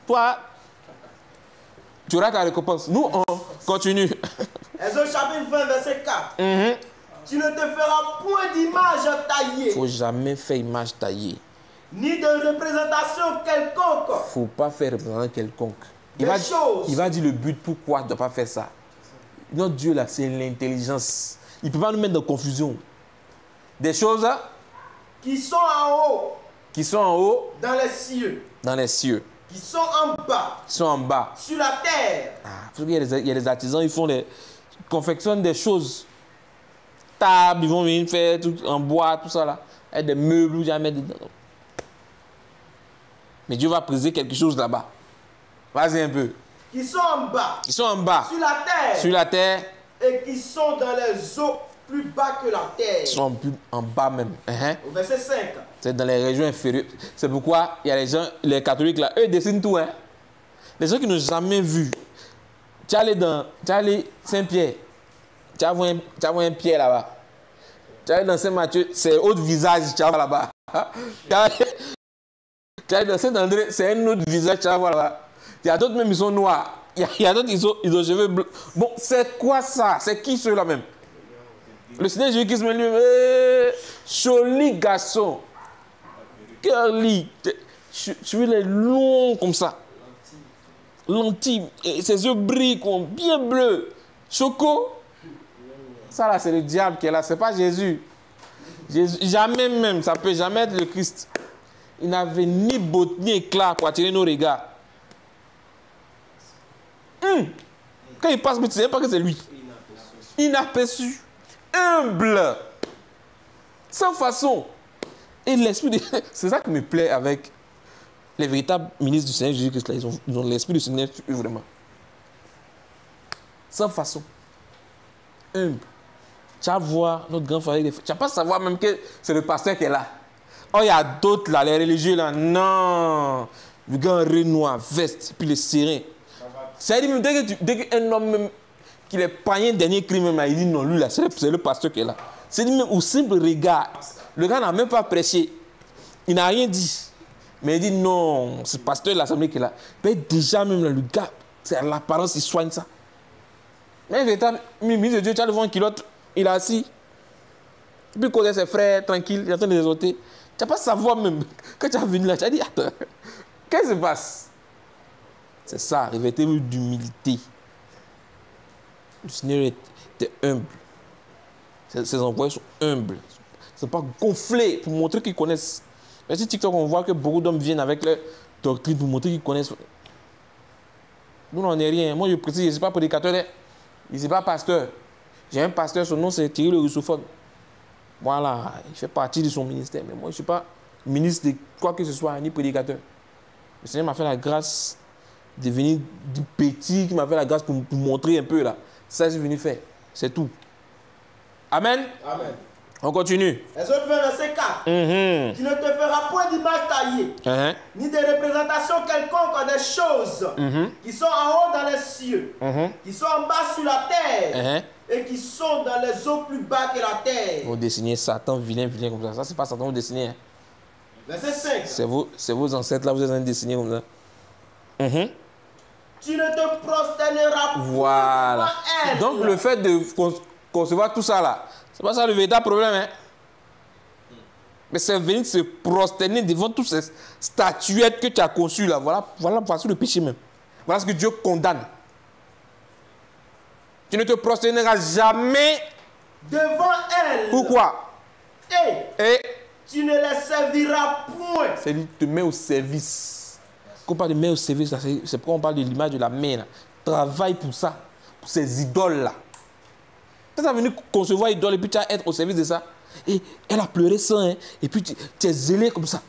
Toi, tu auras ta récompense. Nous, on continue. Exode chapitre 20, verset 4. Tu ne te feras point d'image taillée. Il ne faut jamais faire image taillée. Ni de représentation quelconque. Il ne faut pas faire représentation quelconque. Il va dire le but, pourquoi tu ne dois pas faire ça. Notre Dieu là, c'est l'intelligence. Il ne peut pas nous mettre dans confusion. Des choses qui sont en haut. Qui sont en haut. Dans les cieux. Dans les cieux. Qui sont en bas. Qui sont en bas. Sur la terre. Il y a des artisans, ils confectionnent des choses. Tables, ils vont venir faire tout en bois, tout ça là. Et des meubles, jamais dedans. Mais Dieu va briser quelque chose là-bas. Vas-y un peu. Qui sont en bas. Qui sont en bas. Sur la terre. Sur la terre. Et qui sont dans les eaux plus bas que la terre. Ils sont plus en bas même. Au verset 5. C'est dans les régions inférieures. C'est pourquoi il y a les gens, les catholiques là, eux dessinent tout. Hein. Les gens qui n'ont jamais vu. Tu allé Saint-Pierre. Tu as vu un Pierre là-bas. Tu allé dans Saint-Matthieu, c'est autre visage, tu vas là-bas. Tu allé dans Saint-André, c'est un autre visage, tu vas là-bas. Il y a d'autres même, ils sont noirs. Il y a d'autres, ils ont cheveux bleus. Bon, c'est quoi ça? C'est qui ceux-là même? Le Seigneur Jésus-Christ me dit, joli garçon. Curly. Cheveux les longs comme ça. Lentilles. Et ses yeux brillent bien bleus. Choco. Ça là, c'est le diable qui est là. C'est pas Jésus. Jamais même, ça peut jamais être le Christ. Il n'avait ni beauté ni éclat pour attirer nos regards. Quand il passe, mais tu ne sais pas que c'est lui. Inaperçu. Humble. Sans façon. Et l'esprit de... C'est ça qui me plaît avec les véritables ministres du Seigneur Jésus-Christ. Ils ont l'esprit du Seigneur sur eux vraiment. Sans façon. Humble. Tu vas voir notre grand frère. Tu ne vas pas savoir même que c'est le pasteur qui est là. Oh, il y a d'autres là, les religieux là. Non. Le gars en Renoir, veste, puis le serein. Ça veut dire, dès qu'un homme, même, qu'il est payé dernier crime, même, là, il dit non, lui, là, c'est le pasteur qui est là. C'est même au simple regard. Le gars n'a même pas prêché. Il n'a rien dit. Mais il dit non, ce pasteur de l'assemblée qui est là. Mais déjà, même là, le gars, c'est l'apparence, il soigne ça. Mais véritable, ministre de Dieu, tu as devant un kilote, il est assis. Puis il connaît ses frères, tranquille, il est en train de les ôter. Tu n'as pas savoir même. Quand tu es venu là, tu as dit attends, qu'est-ce qui se passe? C'est ça, revêtez-vous d'humilité. Le Seigneur était humble. Ses employés sont humbles. Ils ne sont pas gonflés pour montrer qu'ils connaissent. Mais sur TikTok, on voit que beaucoup d'hommes viennent avec leur doctrine pour montrer qu'ils connaissent. Nous, on n'est rien. Moi, je précise, je ne suis pas prédicateur, je ne suis pas pasteur. J'ai un pasteur, son nom, c'est Thierry le russophone. Voilà, il fait partie de son ministère. Mais moi, je ne suis pas ministre de quoi que ce soit, ni prédicateur. Le Seigneur m'a fait la grâce de venir du petit, qui m'a fait la grâce pour montrer un peu là. Ça, je suis venu faire. C'est tout. Amen. Amen. On continue. Exode 20, verset 4. Tu ne te feras point d'image taillée, ni de représentation quelconque des choses qui sont en haut dans les cieux, qui sont en bas sur la terre, et qui sont dans les eaux plus bas que la terre. Vous dessinez Satan vilain comme ça. Ça, c'est pas Satan, vous dessinez. Hein. Verset 5. C'est vos ancêtres là, vous êtes en train de dessiner comme ça. Tu ne te prosterneras point voilà. devant elle. Donc, le fait de concevoir tout ça là, c'est pas ça le véritable problème. Hein? Mais c'est venir se prosterner devant toutes ces statuettes que tu as conçues là. Voilà le péché même. Voilà ce que Dieu condamne. Tu ne te prosterneras jamais devant elle. Pourquoi? Et tu ne les serviras point. C'est-à-dire te met au service. Quand on parle de mettre au service, c'est pourquoi on parle de l'image de la main. Là. Travaille pour ça, pour ces idoles-là. Quand tu es venu concevoir idole et puis tu vas être au service de ça, et elle a pleuré ça, hein, et puis tu es zélé comme ça.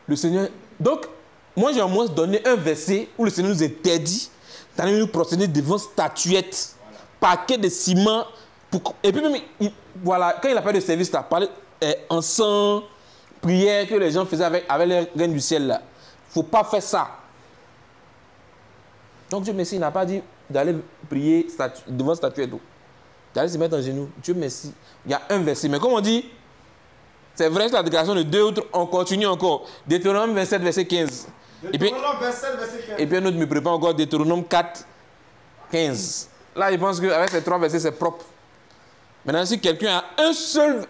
Le Seigneur... Donc, moi j'ai au moins donné un verset où le Seigneur nous interdit d'aller nous prosterner devant statuettes, paquets de ciment. Et puis même, voilà, quand il a parlé de service, il a parlé encens, prière que les gens faisaient avec les reines du ciel là. Il ne faut pas faire ça. Donc Dieu merci, il n'a pas dit d'aller prier devant statue et tout. D'aller se mettre en genoux. Dieu merci. Il y a un verset. Mais comme on dit, c'est vrai que la déclaration de deux autres, on continue encore. Deutéronome 27, verset 15. Deutéronome 27, verset 15. Et puis un autre me prépare encore Deutéronome 4, 15. Là, je pense qu'avec ces trois versets, c'est propre. Maintenant, si quelqu'un a un seul...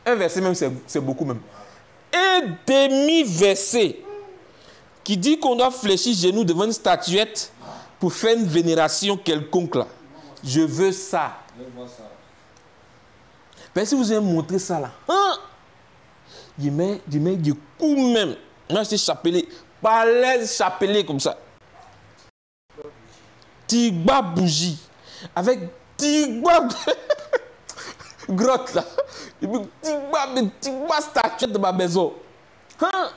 Un verset même, c'est beaucoup même. Un demi-verset qui dit qu'on doit fléchir genoux devant une statuette pour faire une vénération quelconque là. Je veux ça. Mais si vous avez montré ça là, il met du coup même. Moi, j'étais chapelé, balèze chapelé comme ça. Tigba bougie. Avec tigba grotte là. Et puis tigba statuette de ma maison.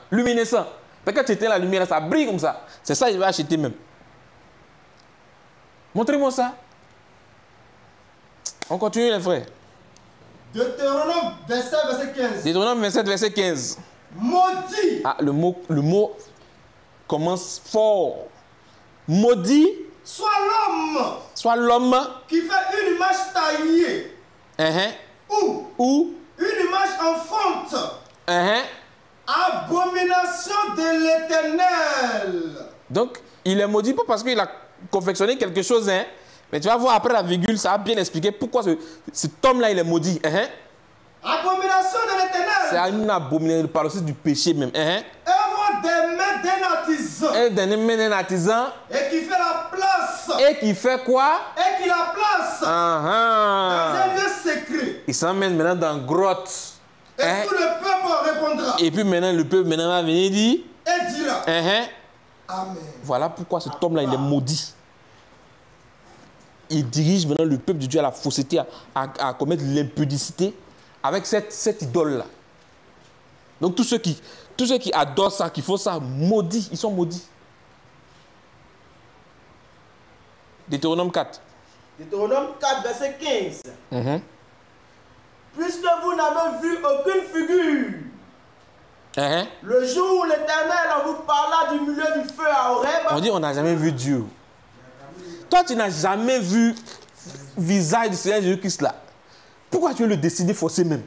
Luminescent. Quand tu étais la lumière, ça brille comme ça. C'est ça que je vais acheter même. Montrez-moi ça. On continue les frères. Deutéronome 27, verset 15. Deutéronome 27, verset 15. Maudit. Ah, le mot commence fort. Maudit. Soit l'homme. Qui fait une image taillée. Ou une image en fonte. Abomination de l'Éternel. Donc, il est maudit pas parce qu'il a confectionné quelque chose, hein. Mais tu vas voir après la virgule, ça va bien expliquer pourquoi cet homme-là, il est maudit. Abomination de l'Éternel. C'est une abomination, il parle aussi du péché même. Œuvre des mains d'un artisan. Et des mains d'un artisan. Et qui fait la place. Et qui fait quoi? Et qui la place. Dans un lieu secret. Il s'emmène maintenant dans une grotte. Et tout le peuple répondra. Et puis maintenant, le peuple va venir dire. Et dira. Amen. Voilà pourquoi cet homme-là, il est maudit. Il dirige maintenant le peuple de Dieu à la fausseté, à commettre l'impudicité avec cette idole-là. Donc tous ceux qui adorent ça, qui font ça, maudits, ils sont maudits. Deutéronome 4. Deutéronome 4, verset 15. Puisque vous n'avez vu aucune figure. Le jour où l'Éternel vous parla du milieu du feu à Horeb. On dit on n'a jamais vu Dieu. Toi, tu n'as jamais vu le visage du Seigneur Jésus-Christ là. Pourquoi tu veux le décider forcer même?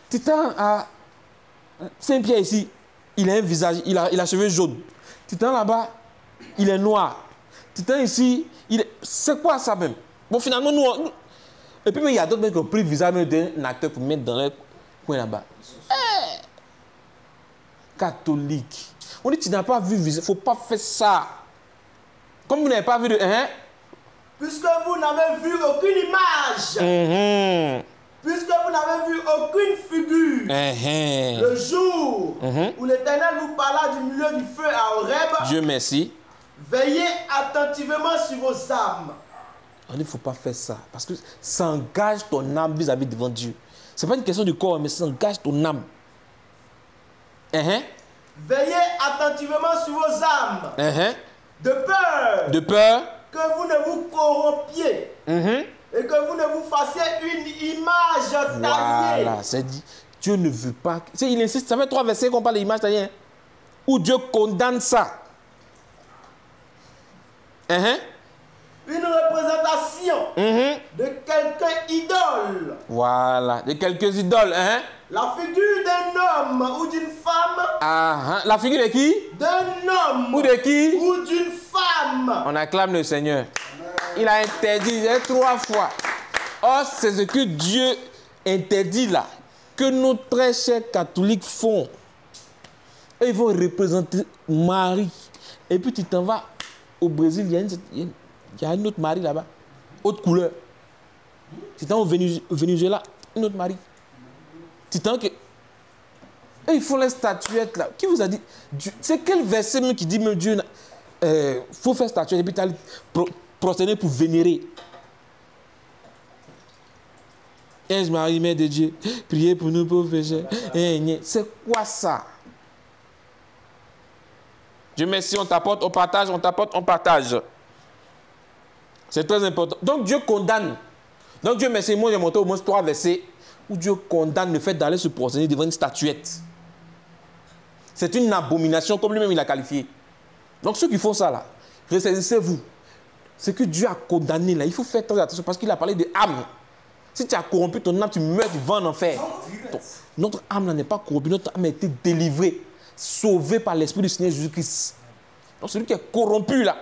Titan à Saint-Pierre ici, il a un visage, il a cheveux jaunes. Titan là-bas, il est noir. Titan ici, c'est quoi ça même? Bon, finalement, nous... Et puis, il y a d'autres mecs qui ont pris le visage d'un acteur pour mettre dans le coin là-bas. Hey! Catholique. On dit, tu n'as pas vu le visage, il ne faut pas faire ça. Comme vous n'avez pas vu de... Puisque vous n'avez vu aucune image. Puisque vous n'avez vu aucune figure. Le jour où l'Éternel vous parla du milieu du feu à Horeb. Dieu merci. Veillez attentivement sur vos âmes. On dit, il ne faut pas faire ça. Parce que ça engage ton âme vis-à-vis devant Dieu. Ce n'est pas une question du corps, mais ça engage ton âme. Veillez attentivement sur vos âmes. De peur. De peur. Que vous ne vous corrompiez. Et que vous ne vous fassiez une image taillée. Voilà, c'est dit. Dieu ne veut pas. Il insiste, ça fait 3 versets qu'on parle d'image taillée. Où Dieu condamne ça. Une représentation de quelques idoles. Voilà, de quelques idoles. La figure d'un homme ou d'une femme. La figure de qui? D'un homme. Ou de qui? Ou d'une femme. On acclame le Seigneur. Il a interdit 3 fois. Or, c'est ce que Dieu interdit là, que nos très chers catholiques font. Et ils vont représenter Marie. Et puis tu t'en vas au Brésil, il y a une autre Marie là-bas, autre couleur. Tu t'en vas au Venezuela, une autre Marie. Tu t'en que... Et ils font les statuettes là. Qui vous a dit? C'est quel verset même qui dit même Dieu faut faire statuette et puis tu as prosterner pour vénérer. Est-ce Marie, Mère de Dieu, priez pour nous pauvres pécheurs. C'est quoi ça? Dieu merci, on t'apporte, on partage, on t'apporte, on partage. C'est très important. Donc Dieu condamne. Donc Dieu merci, moi j'ai monté au moins 3 versets où Dieu condamne le fait d'aller se prosterner devant une statuette. C'est une abomination comme lui-même il a qualifié. Donc ceux qui font ça là, ressaisissez-vous. Ce que Dieu a condamné là, il faut faire très attention parce qu'il a parlé de âme. Si tu as corrompu ton âme, tu meurs, tu vas en enfer. Notre âme n'est pas corrompue, notre âme a été délivrée, sauvée par l'Esprit du Seigneur Jésus-Christ. Donc celui qui est corrompu là,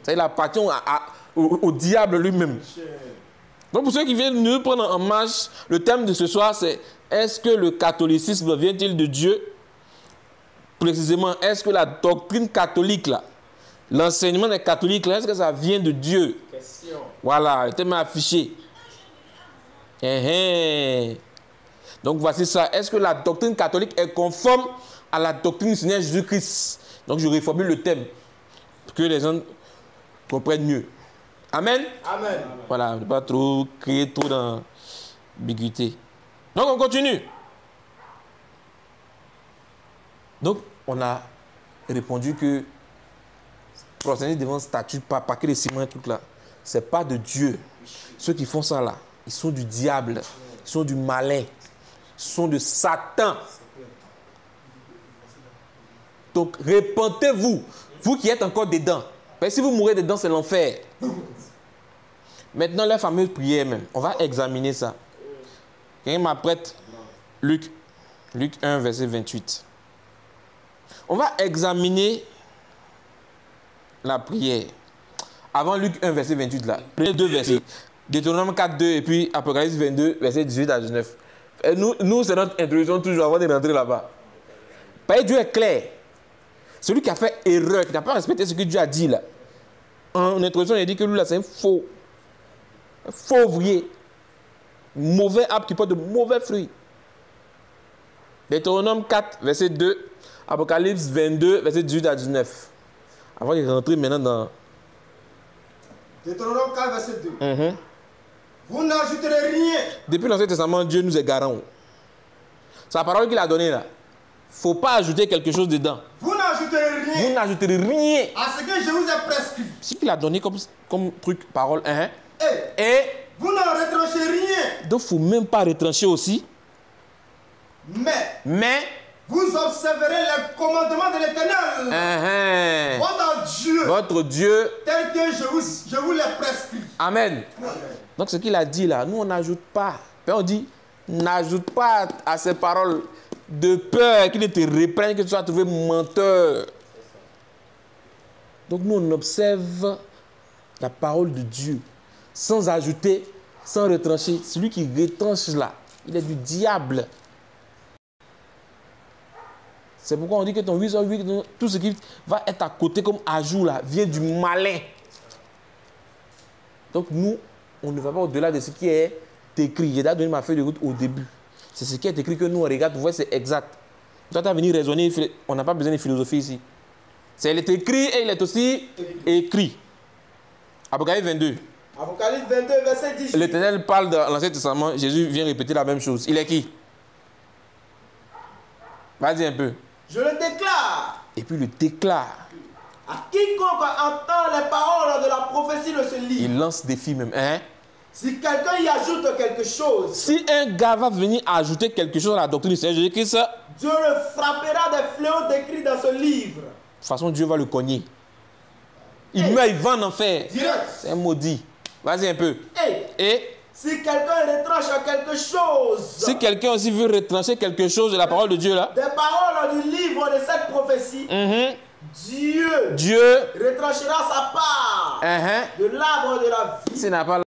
ça il appartient au diable lui-même. Donc pour ceux qui viennent nous prendre en marche, le thème de ce soir c'est est-ce que le catholicisme vient-il de Dieu? Précisément, est-ce que la doctrine catholique là, l'enseignement des catholiques là, est-ce que ça vient de Dieu? Question. Voilà, le thème est affiché. Donc voici ça. Est-ce que la doctrine catholique est conforme à la doctrine du Seigneur Jésus-Christ? Donc je reformule le thème pour que les gens comprennent mieux. Amen. Amen. Voilà, ne pas trop créer trop d'ambiguïté. Donc on continue. Donc on a répondu que prosterner devant une statue, pas que les ciments et tout là, c'est pas de Dieu. Ceux qui font ça là, ils sont du diable, ils sont du malin, ils sont de Satan. Donc repentez-vous, vous qui êtes encore dedans. Mais si vous mourrez dedans, c'est l'enfer. Maintenant, la fameuse prière même, on va examiner ça. Quelqu'un m'apprête Luc 1, verset 28. On va examiner la prière. Avant Luc 1, verset 28, là. Les 2 versets. Deutéronome 4, 2 et puis Apocalypse 22, verset 18 à 19. Et nous c'est notre introduction toujours avant de rentrer là-bas. Parce que Dieu est clair. Celui qui a fait erreur, qui n'a pas respecté ce que Dieu a dit là. En introduction, il a dit que lui là, c'est un faux ouvrier. Mauvais arbre qui porte de mauvais fruits. Deutéronome 4, verset 2. Apocalypse 22, verset 18 à 19. Avant de rentrer maintenant dans... Deutéronome 4, verset 2. Vous n'ajouterez rien. Depuis l'Ancien Testament, Dieu nous est garant. C'est la parole qu'il a donnée là. Il ne faut pas ajouter quelque chose dedans. Vous n'ajouterez rien. Vous n'ajouterez rien. À ce que je vous ai prescrit. Ce qu'il a donné comme truc, parole, Et vous n'en retranchez rien. Donc, il ne faut même pas retrancher aussi. Mais vous observerez les commandements de l'Éternel, votre Dieu, tel que je vous l'ai prescrit. Amen. Donc, ce qu'il a dit là, nous, on n'ajoute pas. On dit, n'ajoute pas à ces paroles de peur qu'il ne te reprenne, que tu sois trouvé menteur. Donc, nous, on observe la parole de Dieu sans ajouter, sans retrancher. Celui qui retranche là, il est du diable. C'est pourquoi on dit que ton 8h8, tout ce qui va être à côté comme ajout là, vient du malin. Donc nous, on ne va pas au-delà de ce qui est écrit. J'ai donné ma feuille de route au début. C'est ce qui est écrit que nous on regarde, vous voyez, c'est exact. Toi, tu as venu raisonner, on n'a pas besoin de philosophie ici. Il est écrit et il est aussi écrit. Apocalypse 22. Apocalypse 22, verset 10. L'Éternel parle de l'Ancien Testament, Jésus vient répéter la même chose. Il est qui? Vas-y un peu. Je le déclare. Et puis il le déclare. À quiconque entend les paroles de la prophétie de ce livre. Il lance des défi même. Hein? Si quelqu'un y ajoute quelque chose. Si un gars va venir ajouter quelque chose à la doctrine du Seigneur Jésus-Christ, Dieu le frappera des fléaux décrits dans ce livre. De toute façon, Dieu va le cogner. Il meurt, il va en enfer. C'est un maudit. Vas-y un peu. Et si quelqu'un retranche quelque chose. Si quelqu'un aussi veut retrancher quelque chose de la parole de Dieu là. Des paroles du livre de cette prophétie. Dieu retranchera sa part de l'arbre de la vie. S'il n'a pas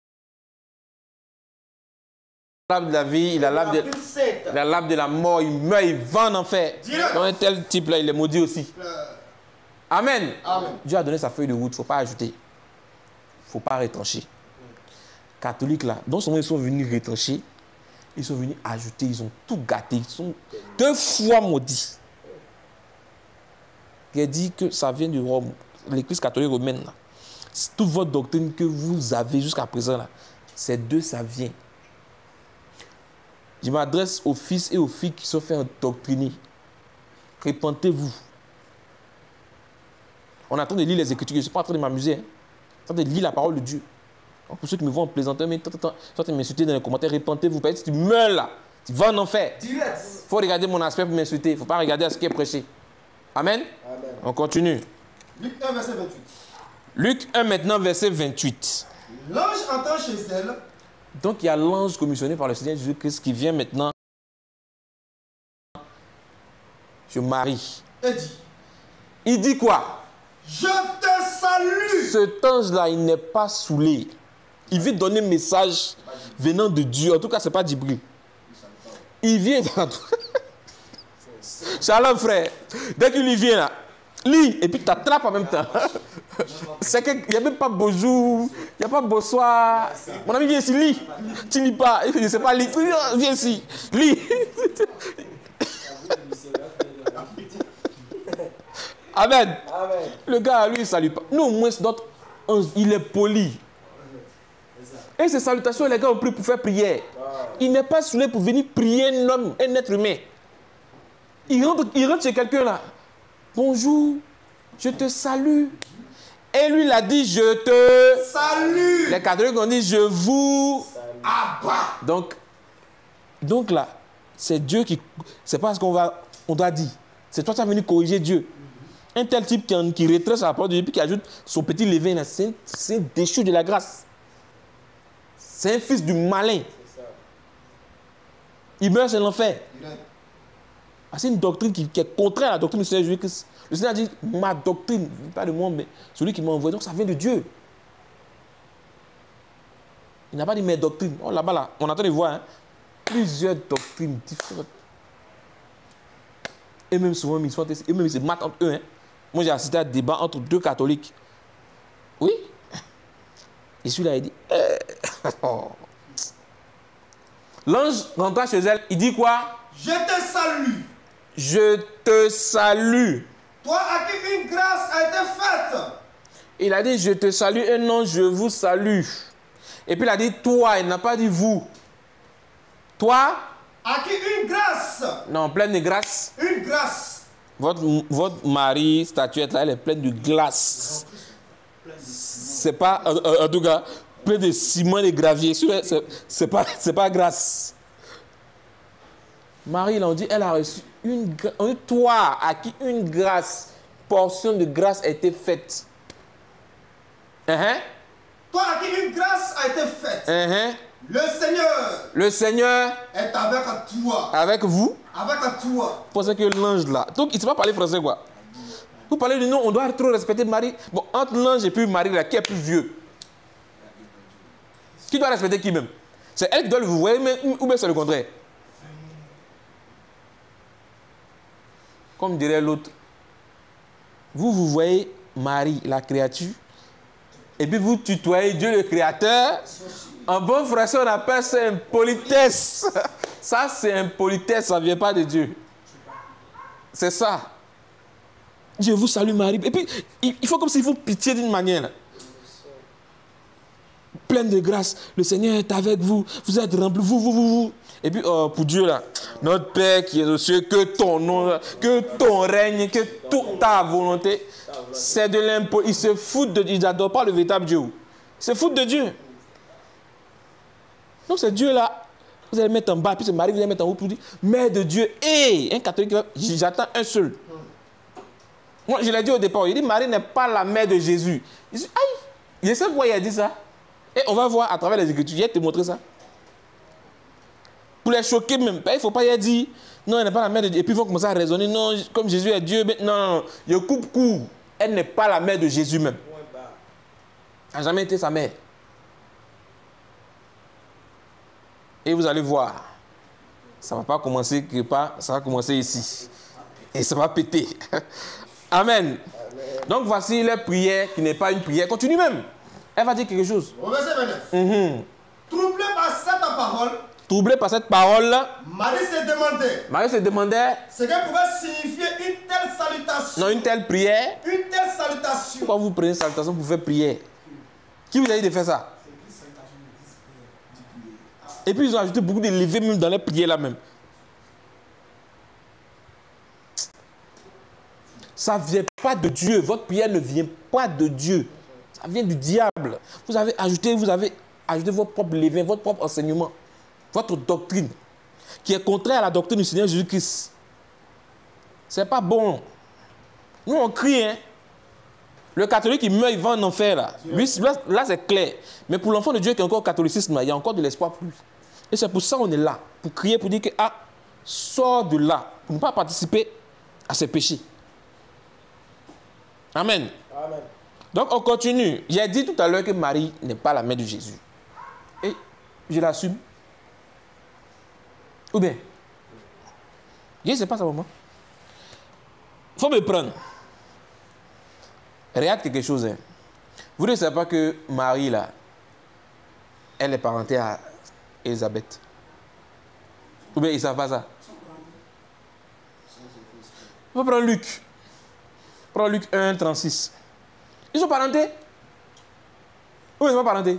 l'arbre de la vie, il a l'arbre de la mort, il meurt, il va en enfer. Donc un tel type là, il est maudit aussi. Amen. Amen. Dieu a donné sa feuille de route, il ne faut pas ajouter. Il ne faut pas retrancher. Catholiques là, non seulement ils sont venus retrancher, ils sont venus ajouter, ils ont tout gâté, ils sont 2 fois maudits. Il a dit que ça vient du Rome, l'Église catholique romaine là. Toute votre doctrine que vous avez jusqu'à présent là, c'est d'eux ça vient. Je m'adresse aux fils et aux filles qui sont fait endoctriner. Répentez-vous. On est en train de lire les Écritures, je ne suis pas en train de m'amuser. Hein. Je suis en train de lire la parole de Dieu. Donc, pour ceux qui me voient en plaisantant, mais soit m'insulter dans les commentaires, répentez-vous. Parce que si tu meurs là, tu vas en enfer. Il faut regarder mon aspect pour m'insulter. Il ne faut pas regarder à ce qui est prêché. Amen. Amen. On continue. Luc 1, verset 28. Luc 1 maintenant, verset 28. L'ange entend chez elle. Donc il y a l'ange commissionné par le Seigneur Jésus-Christ qui vient maintenant chez Marie. Et dit. Il dit quoi? Je te salue. Cet ange-là, il n'est pas saoulé. Il veut donner un message venant de Dieu. En tout cas, ce n'est pas Djibril. Il vient dans tout. Shalom, frère. Dès qu'il y vient là, lis et puis tu t'attrapes en même temps. C'est qu'il n'y a même pas bonjour, il n'y a pas bonsoir. Mon ami, viens ici, lis. Tu ne lis pas. Il ne sait pas lire. Viens ici, lis. Amen. Amen. Le gars, lui, il ne salue pas. Nous, au moins, notre ange, il est poli. Et ces salutations, les gars ont pris pour faire prière. Il n'est pas saoulé pour venir prier un homme, un être humain. Il rentre chez quelqu'un là. Bonjour, je te salue. Et lui, il a dit, je te salue. Les catholiques ont dit, je vous abat. Donc là, c'est Dieu qui... C'est pas ce on doit dire. C'est toi qui as venu corriger Dieu. Un tel type qui retranche la parole de Dieu et qui ajoute son petit levain là, c'est un déchu de la grâce. C'est un fils du malin. Il meurt, c'est l'enfer. C'est une doctrine qui est contraire à la doctrine du Seigneur Jésus-Christ. Le Seigneur a dit, ma doctrine, pas de moi, mais celui qui m'a envoyé, donc ça vient de Dieu. Il n'a pas dit mes doctrines. Oh là-bas, là, on attend de voir hein, plusieurs doctrines différentes. Et même souvent, ils se matent entre eux. Hein. Moi, j'ai assisté à un débat entre 2 catholiques. Oui. Et celui-là, il dit... L'ange rentra chez elle, il dit quoi? Je te salue. Je te salue. Toi à qui une grâce a été faite. Il a dit, je te salue, et non, je vous salue. Et puis il a dit, toi, il n'a pas dit vous. Toi? À qui une grâce. Non, pleine de grâce. Une grâce. Votre mari, statuette là, elle est pleine de glace. C'est pas, en tout cas, plein de ciment et de gravier. C'est pas grâce. Marie, on dit, elle a reçu toi à qui une grâce, portion de grâce a été faite. Toi à qui une grâce a été faite. Le Seigneur est avec toi. Avec vous? Avec toi. Vous pensez que l'ange là, donc il ne sait pas parler français quoi. Vous parlez de nous, on doit trop respecter Marie. Bon, entre l'ange et puis Marie là, qui est plus vieux? Qui doit respecter qui même? C'est elle qui doit le vous voyez, ou bien c'est le contraire? Comme dirait l'autre, vous voyez Marie, la créature, et puis vous tutoyez Dieu le Créateur. En bon français, on appelle ça impolitesse. Ça, c'est impolitesse, ça ne vient pas de Dieu. C'est ça. Dieu vous salue Marie. Et puis, il faut comme s'il faut pitié d'une manière. Pleine de grâce, le Seigneur est avec vous. Vous êtes remplis, vous. Et puis, pour Dieu, là, notre Père qui est aux cieux, que ton nom, que ton règne, que toute ta volonté, c'est de l'impôt. Ils se foutent de Dieu, ils n'adorent pas le véritable Dieu. Ils se foutent de Dieu. Donc, c'est Dieu là, vous allez mettre en bas, puis c'est Marie, vous allez mettre en haut pour dire, Mère de Dieu, un catholique, j'attends un seul. Moi, je l'ai dit au départ, il dit, Marie n'est pas la mère de Jésus. Il dit, aïe, je sais pourquoi il a dit ça. Et on va voir à travers les Écritures, je vais te montrer ça. Pour les choquer même. Il ne faut pas y dire, non, elle n'est pas la mère de Dieu. Et puis ils vont commencer à raisonner, non, comme Jésus est Dieu. Mais non, je coupe court. Elle n'est pas la mère de Jésus même. Elle n'a jamais été sa mère. Et vous allez voir, ça ne va pas commencer quelque part, ça va commencer ici. Et ça va péter. Amen. Donc voici la prière qui n'est pas une prière. Continue même. Elle va dire quelque chose. Au verset 29. Troublé par cette parole. Troublé par cette parole. Marie se demandait. Ce qu'elle pouvait signifier une telle salutation. Non, une telle prière. Une telle salutation. Pourquoi vous prenez salutation pour faire prière? Qui vous a dit de faire ça? Et puis ils ont ajouté beaucoup de levées même dans les prières là même. Ça ne vient pas de Dieu. Votre prière ne vient pas de Dieu. Ça vient du diable. Vous avez ajouté vos propres levains, votre propre enseignement, votre doctrine, qui est contraire à la doctrine du Seigneur Jésus-Christ. C'est pas bon. Nous, on crie, hein. Le catholique, il meurt, il va en enfer, là. Lui, là, c'est clair. Mais pour l'enfant de Dieu qui est encore au catholicisme, là, il y a encore de l'espoir pour lui. Et c'est pour ça qu'on est là, pour crier, pour dire que, sors de là, pour ne pas participer à ces péchés. Amen. Amen. Donc, on continue. J'ai dit tout à l'heure que Marie n'est pas la mère de Jésus. Et je l'assume. Ou bien, je ne sais pas ça, maman. Il faut me prendre. Regarde quelque chose. Hein. Vous ne savez pas que Marie, là, elle est parentée à Élisabeth. Ou bien, ils ne savent pas ça. Il faut prendre Luc. Prends Luc 1, 36. Ils sont parentés? Ou ils ne sont pas parentés?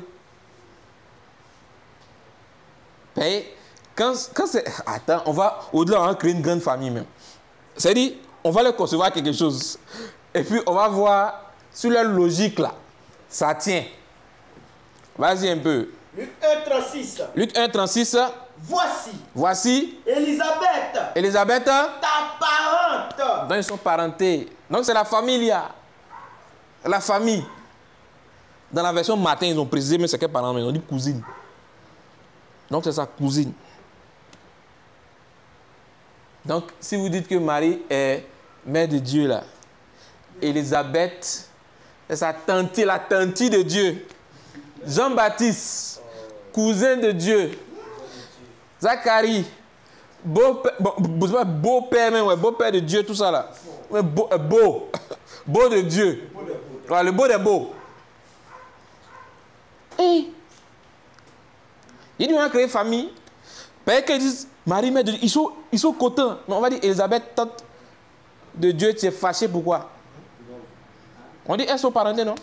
Et quand c'est... Attends, on va au-delà, on va créer une grande famille même. C'est-à-dire, on va leur concevoir quelque chose. Et puis, on va voir sur leur logique là. Ça tient. Vas-y un peu. Luc 1, 36. Luc 1, 36. Voici. Élisabeth. Ta parente. Donc, ils sont parentés. Donc, c'est la famille là. La famille. Dans la version matin, ils ont précisé, mais c'est quel parent, mais ils ont dit cousine. Donc, c'est sa cousine. Donc, si vous dites que Marie est mère de Dieu, là, Élisabeth, c'est sa tante, la tante de Dieu. Jean-Baptiste, cousin de Dieu. Zacharie, beau-père, beau-père de Dieu, tout ça là. Beau de Dieu. Ouais, le beau des beaux. Hey. Il dit on va créer famille. Parce qu'ils disent Marie, mère de Dieu, ils sont contents. Mais on va dire Élisabeth, tante de Dieu, tu es fâché, pourquoi? On dit elles sont parentées, non?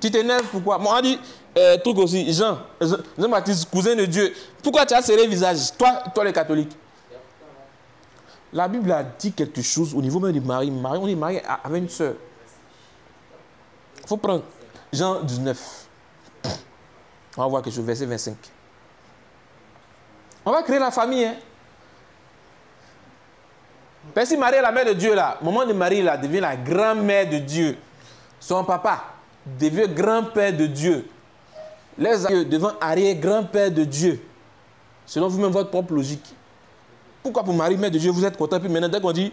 Tu t'énerves, pourquoi? Bon, on dit truc aussi, Jean-Baptiste, cousin de Dieu. Pourquoi tu as serré le visage? Toi les catholiques. La Bible a dit quelque chose au niveau même de Marie. On dit Marie avait une sœur. Il faut prendre Jean 19. On va voir quelque chose, verset 25. On va créer la famille. Hein? Mais si Marie est la mère de Dieu, là, au moment de Marie, là, devient la grand-mère de Dieu. Son papa devient grand-père de Dieu. Les aïeux devant arrière-grand-père de Dieu. Selon vous-même, votre propre logique. Pourquoi pour Marie, mère de Dieu, vous êtes content, puis maintenant, dès qu'on dit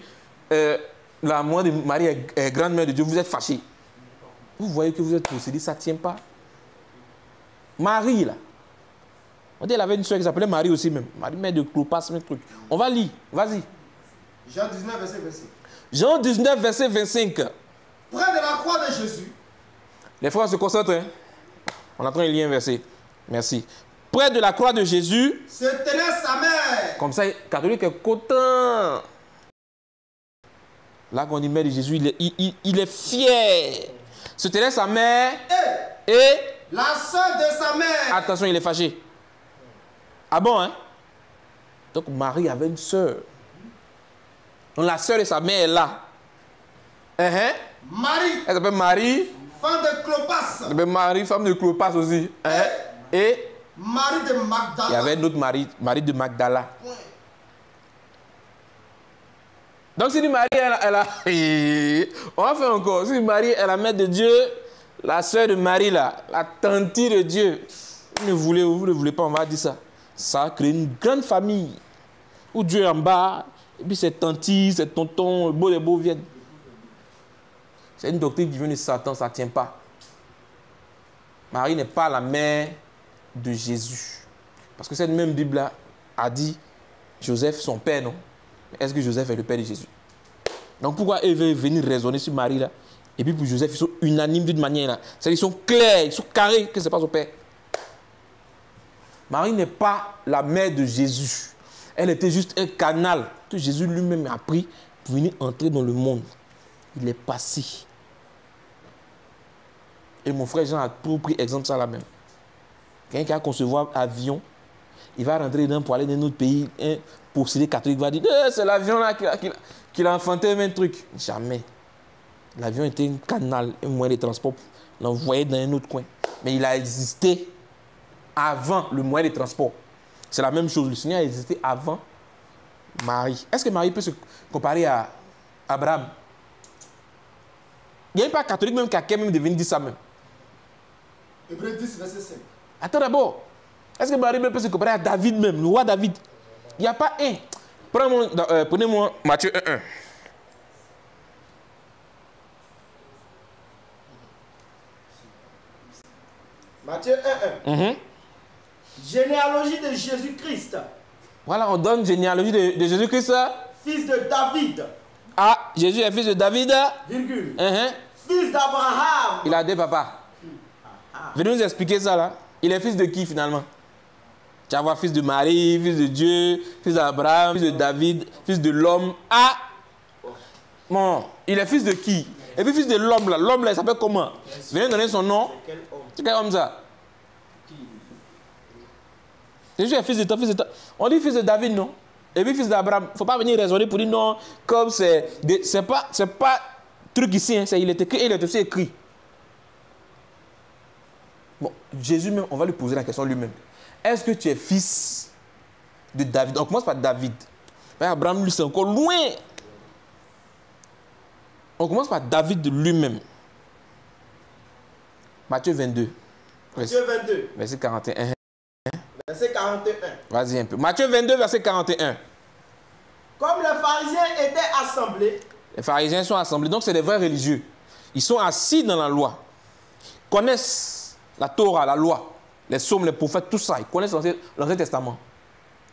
la maman de Marie est grande-mère de Dieu, vous êtes fâché. Vous voyez que vous êtes possédé, ça ne tient pas. Marie, là. On dit qu'elle avait une soeur qui s'appelait Marie aussi même. Marie, mère de Clopas, même truc. On va lire, vas-y. Jean 19, verset 25. Jean 19, verset 25. Près de la croix de Jésus. Les frères se concentrent. Hein? On entend il y a un verset. Merci. Près de la croix de Jésus. Se tenait sa mère. Comme ça, catholique est content. Là, quand on dit mère de Jésus, il est fier. Se tenait sa mère. Et la soeur de sa mère. Attention, il est fâché. Ah bon, hein? Donc, Marie avait une soeur. Donc, la soeur de sa mère est là. Marie. Elle s'appelle Marie. Femme de Clopas. Elle s'appelle Marie, femme de Clopas aussi. Et Marie de Magdala. Il y avait une autre Marie, Marie de Magdala. Ouais. Donc, si Marie, elle a... On va faire encore. Si Marie est la mère de Dieu, la soeur de Marie, là, la tante de Dieu, vous ne voulez pas, on va dire ça. Ça a créé une grande famille où Dieu est en bas, et puis ses tantis, ses tontons, les beaux viennent. C'est une doctrine qui vient de Satan, ça ne tient pas. Marie n'est pas la mère de Jésus. Parce que cette même Bible-là a dit Joseph, son père, non? Est-ce que Joseph est le père de Jésus? Donc pourquoi ils veulent venir raisonner sur Marie là? Et puis pour Joseph, ils sont unanimes d'une manière là. C'est-à-dire qu'ils sont clairs, ils sont carrés que ce n'est pas son père. Marie n'est pas la mère de Jésus. Elle était juste un canal que Jésus lui-même a pris pour venir entrer dans le monde. Il est passé. Et mon frère Jean a pris exemple ça là même. Quelqu'un qui a concevoir avion, il va rentrer dedans pour aller dans notre pays, un possédé catholique va dire c'est l'avion là qui a enfanté un truc. Jamais. L'avion était un canal, un moyen de transport pour l'envoyer dans un autre coin. Mais il a existé avant le moyen de transport. C'est la même chose. Le Seigneur a existé avant Marie. Est-ce que Marie peut se comparer à Abraham? Il n'y a pas un catholique même qui a quand même devenu dire ça même. Hébreux 10, verset 5. Attends d'abord. Est-ce que Marie peut se comparer à David même, le roi David? Il n'y a pas un. Prenez-moi Matthieu 1.1. Matthieu 1.1. Généalogie de Jésus-Christ. Voilà, on donne généalogie de Jésus-Christ. Fils de David. Ah, Jésus est fils de David. Virgule. Fils d'Abraham. Il a deux papas. Venez nous expliquer ça là. Il est fils de qui finalement? Tu vas voir fils de Marie, fils de Dieu, fils d'Abraham, fils de David, fils de l'homme. Ah! Bon, il est fils de qui? Et puis fils de l'homme là. L'homme là, il s'appelle comment? Venez donner son nom. C'est quel homme ça? Jésus est fils de toi, fils de toi. On dit fils de David, non? Et puis fils d'Abraham. Il ne faut pas venir raisonner pour dire non, comme c'est pas truc ici, hein, il est écrit et il est aussi écrit. Bon, Jésus même, on va lui poser la question lui-même. Est-ce que tu es fils de David? On commence par David. Mais Abraham, lui, c'est encore loin. On commence par David lui-même. Matthieu 22. Matthieu 22. Verset 41. Verset 41. Vas-y un peu. Matthieu 22, verset 41. Comme les pharisiens étaient assemblés. Les pharisiens sont assemblés, donc c'est des vrais religieux. Ils sont assis dans la loi. Ils connaissent la Torah, la loi, les psaumes, les prophètes, tout ça. Ils connaissent l'Ancien Testament.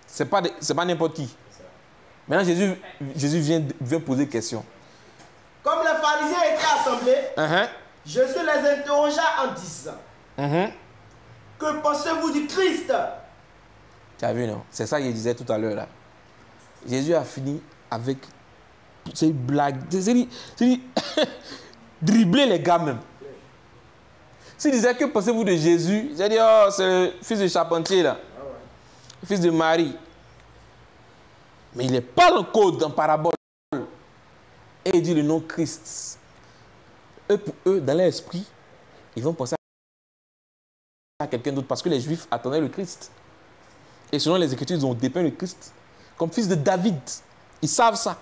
Ce n'est pas n'importe qui. Maintenant, Jésus vient poser des questions. Comme les pharisiens étaient assemblés, Jésus les interrogea en disant que pensez-vous du Christ? Tu as vu, non? C'est ça qu'il disait tout à l'heure là. Jésus a fini avec ces blagues. C'est dribbler les gars même. S'il disait que pensez-vous de Jésus, j'ai dit oh, c'est le fils de charpentier là. Le fils de Marie. Mais il n'est pas dans le code, dans parabole. Et il dit le nom Christ. Eux, pour eux, dans leur esprit, ils vont penser à quelqu'un d'autre parce que les Juifs attendaient le Christ. Et selon les Écritures, ils ont dépeint le Christ comme fils de David. Ils savent ça.